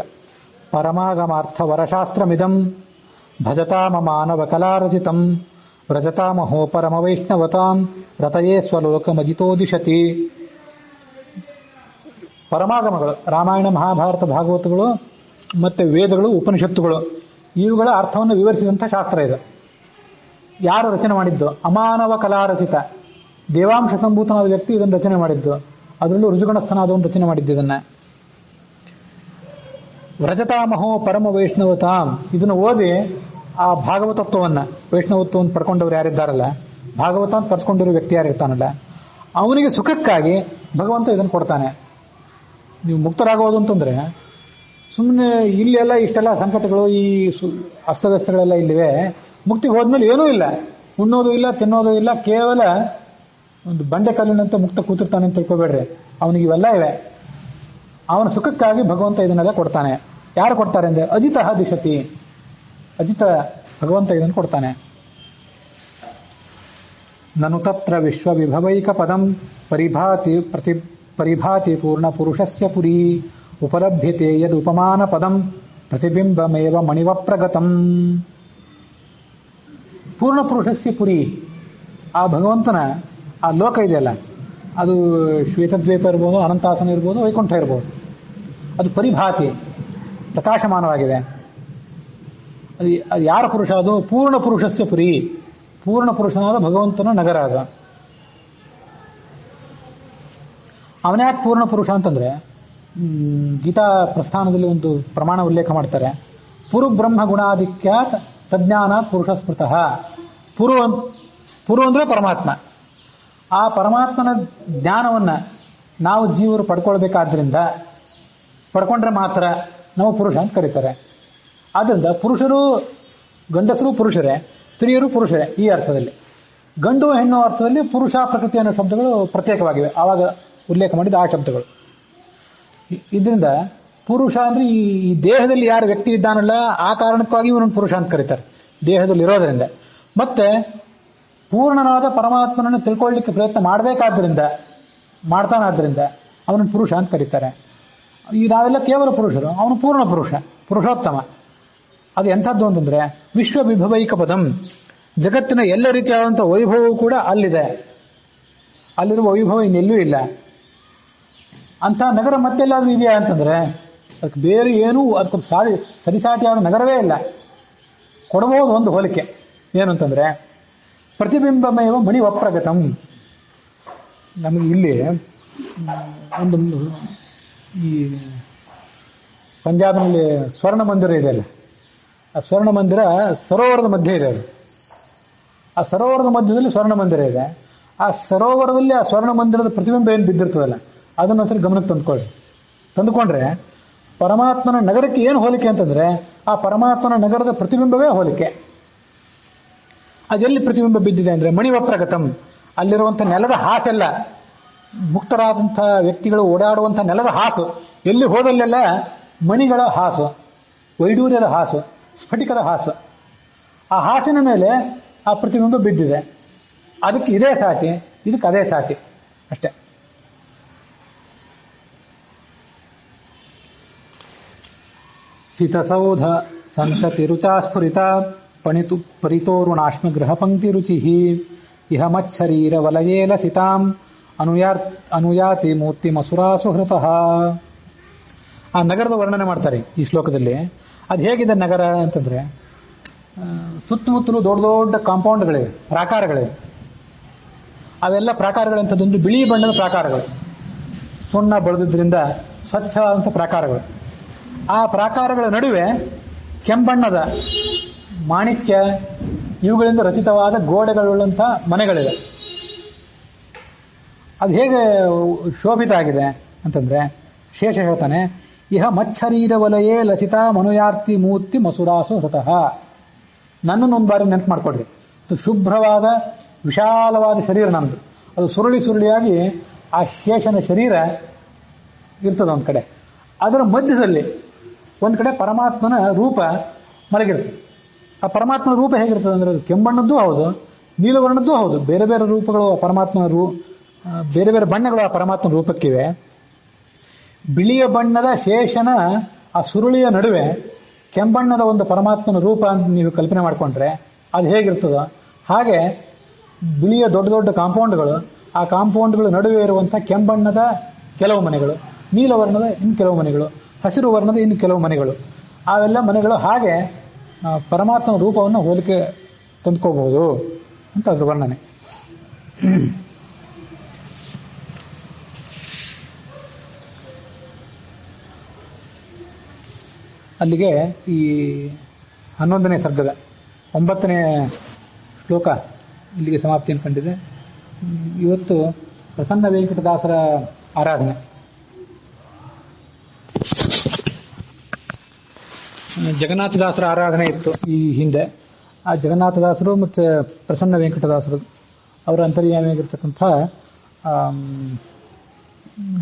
ಪರಮಾಗಮಾರ್ಥ ವರಶಾಸ್ತ್ರಮಿದಂ ಭಜತಾಮ ಮಾನವ ಕಲಾರಚಿತಂ ವ್ರಜತಾಮಹೋ ಪರಮ ವೈಷ್ಣವತಾಂ ರತಯೇ ಸ್ವಲೋಕಮಜಿತೋದಿಶತಿ. ಪರಮಾಗಮಗಳು, ರಾಮಾಯಣ ಮಹಾಭಾರತ ಭಾಗವತಗಳು ಮತ್ತೆ ವೇದಗಳು ಉಪನಿಷತ್ತುಗಳು, ಇವುಗಳ ಅರ್ಥವನ್ನು ವಿವರಿಸಿದಂಥ ಶಾಸ್ತ್ರ ಇದು. ಯಾರು ರಚನೆ ಮಾಡಿದ್ದು? ಅಮಾನವ ಕಲಾರಚಿತ, ದೇವಾಂಶ ಸಂಭೂತನಾದ ವ್ಯಕ್ತಿ ಇದನ್ನು ರಚನೆ ಮಾಡಿದ್ದು. ಅದರಲ್ಲೂ ಋಜುಗಣಸ್ಥನಾದವನು ರಚನೆ ಮಾಡಿದ್ದು ಇದನ್ನ. ವ್ರಜತಾಮಹೋ ಪರಮ ವೈಷ್ಣವತಾಂ, ಇದನ್ನು ಓದಿ ಆ ಭಾಗವತತ್ವವನ್ನ, ವೈಷ್ಣವತ್ವವನ್ನು ಪಡ್ಕೊಂಡವ್ರು ಯಾರಿದ್ದಾರಲ್ಲ, ಭಾಗವತ ಅಂತ ಪಡ್ಸ್ಕೊಂಡಿರೋ ವ್ಯಕ್ತಿ ಯಾರಿರ್ತಾನಲ್ಲ, ಅವನಿಗೆ ಸುಖಕ್ಕಾಗಿ ಭಗವಂತ ಇದನ್ನು ಕೊಡ್ತಾನೆ. ನೀವು ಮುಕ್ತರಾಗೋದು ಅಂತಂದ್ರೆ ಸುಮ್ಮನೆ ಇಲ್ಲೆಲ್ಲ ಇಷ್ಟೆಲ್ಲ ಸಂಕಟಗಳು, ಈ ಅಸ್ತವ್ಯಸ್ತಗಳೆಲ್ಲ ಇಲ್ಲಿವೆ. ಮುಕ್ತಿಗೆ ಹೋದ್ಮೇಲೆ ಏನೂ ಇಲ್ಲ, ಉಣ್ಣೋದು ಇಲ್ಲ, ತಿನ್ನೋದು ಇಲ್ಲ, ಕೇವಲ ಒಂದು ಬಂಡೆ ಕಲ್ಲಿನಂತೆ ಮುಕ್ತ ಕೂತಿರ್ತಾನೆ ಅಂತ ತಿಳ್ಕೊಬೇಡ್ರಿ. ಅವನಿಗೆ ಇವೆಲ್ಲ ಇವೆ. ಅವನ ಸುಖಕ್ಕಾಗಿ ಭಗವಂತ ಇದನ್ನೆಲ್ಲ ಕೊಡ್ತಾನೆ. ಯಾರು ಕೊಡ್ತಾರೆ ಅಂದ್ರೆ ಅಜಿತ ದಿಶತಿ, ಅಜಿತ ಭಗವಂತ ಇದನ್ನು ಕೊಡ್ತಾನೆ. ನನು ತತ್ರ ವಿಶ್ವ ವಿಭವೈಕ ಪದಂ ಪರಿಭಾತಿ ಪೂರ್ಣ ಪುರುಷಸ್ಯ ಪುರಿ ಉಪಲಭ್ಯತೆ ಯದ್ ಉಪಮಾನ ಪದಂ ಪ್ರತಿಬಿಂಬಮೇವ ಮಣಿವ ಪ್ರಗತಂ. ಪೂರ್ಣ ಪುರುಷಸ್ಯ ಪುರಿ, ಆ ಭಗವಂತನ ಆ ಲೋಕ ಇದೆಯಲ್ಲ, ಅದು ಶ್ವೇತದ್ವೀಪ ಇರ್ಬೋದು, ಅನಂತಾಸನ ಇರ್ಬೋದು, ವೈಕುಂಠ ಇರ್ಬೋದು, ಅದು ಪರಿಭಾತಿ, ಪ್ರಕಾಶಮಾನವಾಗಿದೆ. ಅದು ಯಾರ ಪುರುಷ? ಅದು ಪೂರ್ಣ ಪುರುಷಸ್ಯ ಪುರಿ, ಪೂರ್ಣ ಪುರುಷನಾದ ಭಗವಂತನ ನಗರ ಅದು. ಅವನ್ಯಾಕೆ ಪೂರ್ಣ ಪುರುಷ ಅಂತಂದ್ರೆ, ಗೀತಾ ಪ್ರಸ್ಥಾನದಲ್ಲಿ ಒಂದು ಪ್ರಮಾಣ ಉಲ್ಲೇಖ ಮಾಡ್ತಾರೆ. ಪುರು ಬ್ರಹ್ಮ ಗುಣಾಧಿಕ್ಯಾತ್ ತಜ್ಞಾನಾತ್ ಪುರುಷ ಸ್ಮೃತಃ. ಪುರು ಅಂದ್ರೆ ಪರಮಾತ್ಮ. ಆ ಪರಮಾತ್ಮನ ಜ್ಞಾನವನ್ನ ನಾವು ಜೀವರು ಪಡ್ಕೊಳ್ಬೇಕಾದ್ರಿಂದ, ಪಡ್ಕೊಂಡ್ರೆ ಮಾತ್ರ ನಾವು ಪುರುಷ ಅಂತ ಕರೀತಾರೆ. ಆದ್ರಿಂದ ಪುರುಷರು, ಗಂಡಸರು ಪುರುಷರೇ, ಸ್ತ್ರೀಯರು ಪುರುಷರೇ ಈ ಅರ್ಥದಲ್ಲಿ. ಗಂಡು ಹೆಣ್ಣು ಅರ್ಥದಲ್ಲಿ ಪುರುಷ ಪ್ರಕೃತಿ ಅನ್ನೋ ಶಬ್ದಗಳು ಪ್ರತ್ಯೇಕವಾಗಿವೆ, ಆವಾಗ ಉಲ್ಲೇಖ ಮಾಡಿದ ಆ ಶಬ್ದಗಳು. ಇದರಿಂದ ಪುರುಷ ಅಂದ್ರೆ ಈ ದೇಹದಲ್ಲಿ ಯಾರು ವ್ಯಕ್ತಿ ಇದ್ದಾನಲ್ಲ, ಆ ಕಾರಣಕ್ಕಾಗಿ ಇವನನ್ನು ಪುರುಷ ಅಂತ ಕರೀತಾರೆ, ದೇಹದಲ್ಲಿ ಇರೋದರಿಂದ. ಮತ್ತೆ ಪೂರ್ಣನಾದ ಪರಮಾತ್ಮನನ್ನು ತಿಳ್ಕೊಳ್ಳಿಕ್ಕೆ ಪ್ರಯತ್ನ ಮಾಡಬೇಕಾದ್ರಿಂದ, ಮಾಡ್ತಾನಾದ್ರಿಂದ ಅವನನ್ನು ಪುರುಷ ಅಂತ ಕರೀತಾರೆ. ಈ ನಾವೆಲ್ಲ ಕೇವಲ ಪುರುಷರು, ಅವನು ಪೂರ್ಣ ಪುರುಷ, ಪುರುಷೋತ್ತಮ. ಅದು ಎಂಥದ್ದು ಅಂತಂದ್ರೆ ವಿಶ್ವ ವಿಭವೈಕ ಪದಂ, ಜಗತ್ತಿನ ಎಲ್ಲ ರೀತಿಯಾದಂಥ ವೈಭವವು ಕೂಡ ಅಲ್ಲಿದೆ. ಅಲ್ಲಿರುವ ವೈಭವ ಇನ್ನೆಲ್ಲೂ ಇಲ್ಲ. ಅಂಥ ನಗರ ಮತ್ತೆಲ್ಲಾದ್ರೂ ಇದೆಯಾ ಅಂತಂದ್ರೆ ಅದಕ್ಕೆ ಬೇರೆ ಏನೂ, ಅದಕ್ಕೆ ಸರಿಸಾಟಿಯಾದ ನಗರವೇ ಇಲ್ಲ. ಕೊಡಬಹುದು ಒಂದು ಹೋಲಿಕೆ, ಏನು ಅಂತಂದ್ರೆ ಪ್ರತಿಬಿಂಬಮೇವ ಮಣಿ ವಪ್ರಗತಂ. ನಮಗೆ ಇಲ್ಲಿ ಒಂದು ಈ ಪಂಜಾಬ್ನಲ್ಲಿ ಸ್ವರ್ಣ ಮಂದಿರ ಇದೆಯಲ್ಲ, ಆ ಸ್ವರ್ಣ ಮಂದಿರ ಸರೋವರದ ಮಧ್ಯೆ ಇದೆ. ಅದು ಆ ಸರೋವರದ ಮಧ್ಯದಲ್ಲಿ ಸ್ವರ್ಣ ಮಂದಿರ ಇದೆ. ಆ ಸರೋವರದಲ್ಲಿ ಆ ಸ್ವರ್ಣ ಮಂದಿರದ ಪ್ರತಿಬಿಂಬ ಏನು ಬಿದ್ದಿರ್ತದಲ್ಲ, ಅದನ್ನ ಸರಿ ಗಮನಕ್ಕೆ ತಂದುಕೊಂಡ್ರೆ ಪರಮಾತ್ಮನ ನಗರಕ್ಕೆ ಏನು ಹೋಲಿಕೆ ಅಂತಂದ್ರೆ ಆ ಪರಮಾತ್ಮನ ನಗರದ ಪ್ರತಿಬಿಂಬವೇ ಹೋಲಿಕೆ. ಅದೆಲ್ಲಿ ಪ್ರತಿಬಿಂಬ ಬಿದ್ದಿದೆ ಅಂದ್ರೆ ಮಣಿವಪ್ರಗತಂ, ಅಲ್ಲಿರುವಂಥ ನೆಲದ ಹಾಸೆಲ್ಲ, ಮುಕ್ತರಾದಂಥ ವ್ಯಕ್ತಿಗಳು ಓಡಾಡುವಂಥ ನೆಲದ ಹಾಸು, ಎಲ್ಲಿ ಹೋದಲ್ಲೆಲ್ಲ ಮಣಿಗಳ ಹಾಸು, ವೈಡೂರ್ಯದ ಹಾಸು, ಸ್ಫಟಿಕದ ಹಾಸು. ಆ ಹಾಸಿನ ಮೇಲೆ ಆ ಪ್ರತಿಬಿಂಬ ಬಿದ್ದಿದೆ. ಅದಕ್ಕೆ ಇದೇ ಸಾಟಿ, ಇದಕ್ಕೆ ಅದೇ ಸಾಟಿ ಅಷ್ಟೇ. ಸಿತಸೌಧ ಸಂತತಿ ರುಚಾ ಸ್ಫುರಿತ ಪರಿತೋರುಣಾಶ್ಮ ಗೃಹ ಪಂಕ್ತಿ ರುಚಿ ಇಹ ಮಚ್ಚರೀರ ವಲಯೇಲ ಸಿತಾಂ ಅನುಯಾತಿ ಮೂರ್ತಿ ಮಸುರಾಸು ಹೃತಃ. ಆ ನಗರದ ವರ್ಣನೆ ಮಾಡ್ತಾರೆ ಈ ಶ್ಲೋಕದಲ್ಲಿ. ಅದು ಹೇಗಿದೆ ನಗರ ಅಂತಂದ್ರೆ, ಸುತ್ತಮುತ್ತಲು ದೊಡ್ಡ ದೊಡ್ಡ ಕಾಂಪೌಂಡ್ಗಳಿವೆ, ಪ್ರಾಕಾರಗಳಿವೆ. ಅವೆಲ್ಲ ಪ್ರಾಕಾರಗಳಂಥದ್ದೊಂದು ಬಿಳಿ ಬಣ್ಣದ ಪ್ರಾಕಾರಗಳು, ಸುಣ್ಣ ಬಳಿದ್ರಿಂದ ಸ್ವಚ್ಛ ಅಂತ ಪ್ರಾಕಾರಗಳು. ಆ ಪ್ರಾಕಾರಗಳ ನಡುವೆ ಕೆಂಬಣ್ಣದ ಮಾಣಿಕ್ಯ ಇವುಗಳಿಂದ ರಚಿತವಾದ ಗೋಡೆಗಳುಳ್ಳಂಥ ಮನೆಗಳಿವೆ. ಅದು ಹೇಗೆ ಶೋಭಿತ ಆಗಿದೆ ಅಂತಂದ್ರೆ ಶೇಷ ಹೇಳ್ತಾನೆ, ಇಹ ಮಚ್ಚರೀರ ವಲಯೇ ಲಸಿತಾ ಮನುಯಾರ್ತಿ ಮೂರ್ತಿ ಮಸುರಾಸು ಹೃತಃ. ನನ್ನನ್ನೊಂದು ಬಾರಿ ನೆನಪು ಮಾಡ್ಕೊಡ್ರಿ. ಅದು ಶುಭ್ರವಾದ ವಿಶಾಲವಾದ ಶರೀರ ನಮ್ಮದು. ಅದು ಸುರುಳಿ ಸುರುಳಿಯಾಗಿ ಆ ಶೇಷನ ಶರೀರ ಇರ್ತದೆ ಒಂದು ಕಡೆ. ಅದರ ಮಧ್ಯದಲ್ಲಿ ಒಂದು ಕಡೆ ಪರಮಾತ್ಮನ ರೂಪ ಮಲಗಿರ್ತದೆ. ಆ ಪರಮಾತ್ಮನ ರೂಪ ಹೇಗಿರ್ತದೆ ಅಂದ್ರೆ ಕೆಂಬಣ್ಣದ್ದು ಹೌದು, ನೀಲವರ್ಣದ್ದು ಹೌದು. ಬೇರೆ ಬೇರೆ ರೂಪಗಳು ಪರಮಾತ್ಮನ ಬೇರೆ ಬೇರೆ ಬಣ್ಣಗಳು ಆ ಪರಮಾತ್ಮನ ರೂಪಕ್ಕಿವೆ. ಬಿಳಿಯ ಬಣ್ಣದ ಶೇಷನ ಆ ಸುರುಳಿಯ ನಡುವೆ ಕೆಂಬಣ್ಣದ ಒಂದು ಪರಮಾತ್ಮನ ರೂಪ ಅಂತ ನೀವು ಕಲ್ಪನೆ ಮಾಡಿಕೊಂಡ್ರೆ ಅದು ಹೇಗಿರ್ತದೋ ಹಾಗೆ ಬಿಳಿಯ ದೊಡ್ಡ ದೊಡ್ಡ ಕಾಂಪೌಂಡ್ಗಳು, ಆ ಕಾಂಪೌಂಡ್ಗಳ ನಡುವೆ ಇರುವಂಥ ಕೆಂಬಣ್ಣದ ಕೆಲವು ಮನೆಗಳು, ನೀಲವರ್ಣದ ಇನ್ನು ಕೆಲವು ಮನೆಗಳು, ಹಸಿರು ವರ್ಣದ ಇನ್ನು ಕೆಲವು ಮನೆಗಳು, ಅವೆಲ್ಲ ಮನೆಗಳು ಹಾಗೆ ಪರಮಾತ್ಮನ ರೂಪವನ್ನು ಹೋಲಿಕೆ ತಂದ್ಕೋಬಹುದು ಅಂತ ಅದ್ರ ವರ್ಣನೆ. ಅಲ್ಲಿಗೆ ಈ 11ನೇ ಸರ್ಗದ 9ನೇ ಶ್ಲೋಕ ಇಲ್ಲಿಗೆ ಸಮಾಪ್ತಿಯನ್ನು ಕಂಡಿದೆ. ಇವತ್ತು ಪ್ರಸನ್ನ ವೆಂಕಟದಾಸರ ಆರಾಧನೆ. ಜಗನ್ನಾಥದಾಸರ ಆರಾಧನೆ ಇತ್ತು ಈ ಹಿಂದೆ. ಆ ಜಗನ್ನಾಥದಾಸರು ಮತ್ತು ಪ್ರಸನ್ನ ವೆಂಕಟದಾಸರು ಅವರ ಅಂತರ್ಯಾಮಿಯಾಗಿರ್ತಕ್ಕಂಥ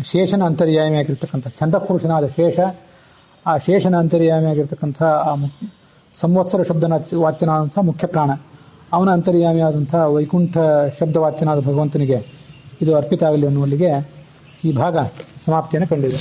ಶೇಷನ ಅಂತರ್ಯಾಮಿಯಾಗಿರ್ತಕ್ಕಂಥ ಛಂದಪುರುಷನಾದ ಶೇಷ, ಆ ಶೇಷನ ಅಂತರ್ಯಾಮಿಯಾಗಿರ್ತಕ್ಕಂಥ ಆ ಸಂವತ್ಸರ ಶಬ್ದನ ವಾಚ್ಯನಾದಂಥ ಮುಖ್ಯ ಪ್ರಾಣ, ಅವನ ಅಂತರ್ಯಾಮಿಯಾದಂಥ ವೈಕುಂಠ ಶಬ್ದವಾಚ್ಯನಾದ ಭಗವಂತನಿಗೆ ಇದು ಅರ್ಪಿತ ಆಗಲಿ ಅನ್ನುವಲ್ಲಿಗೆ ಈ ಭಾಗ ಸಮಾಪ್ತಿಯನ್ನು ಕಂಡಿದೆ.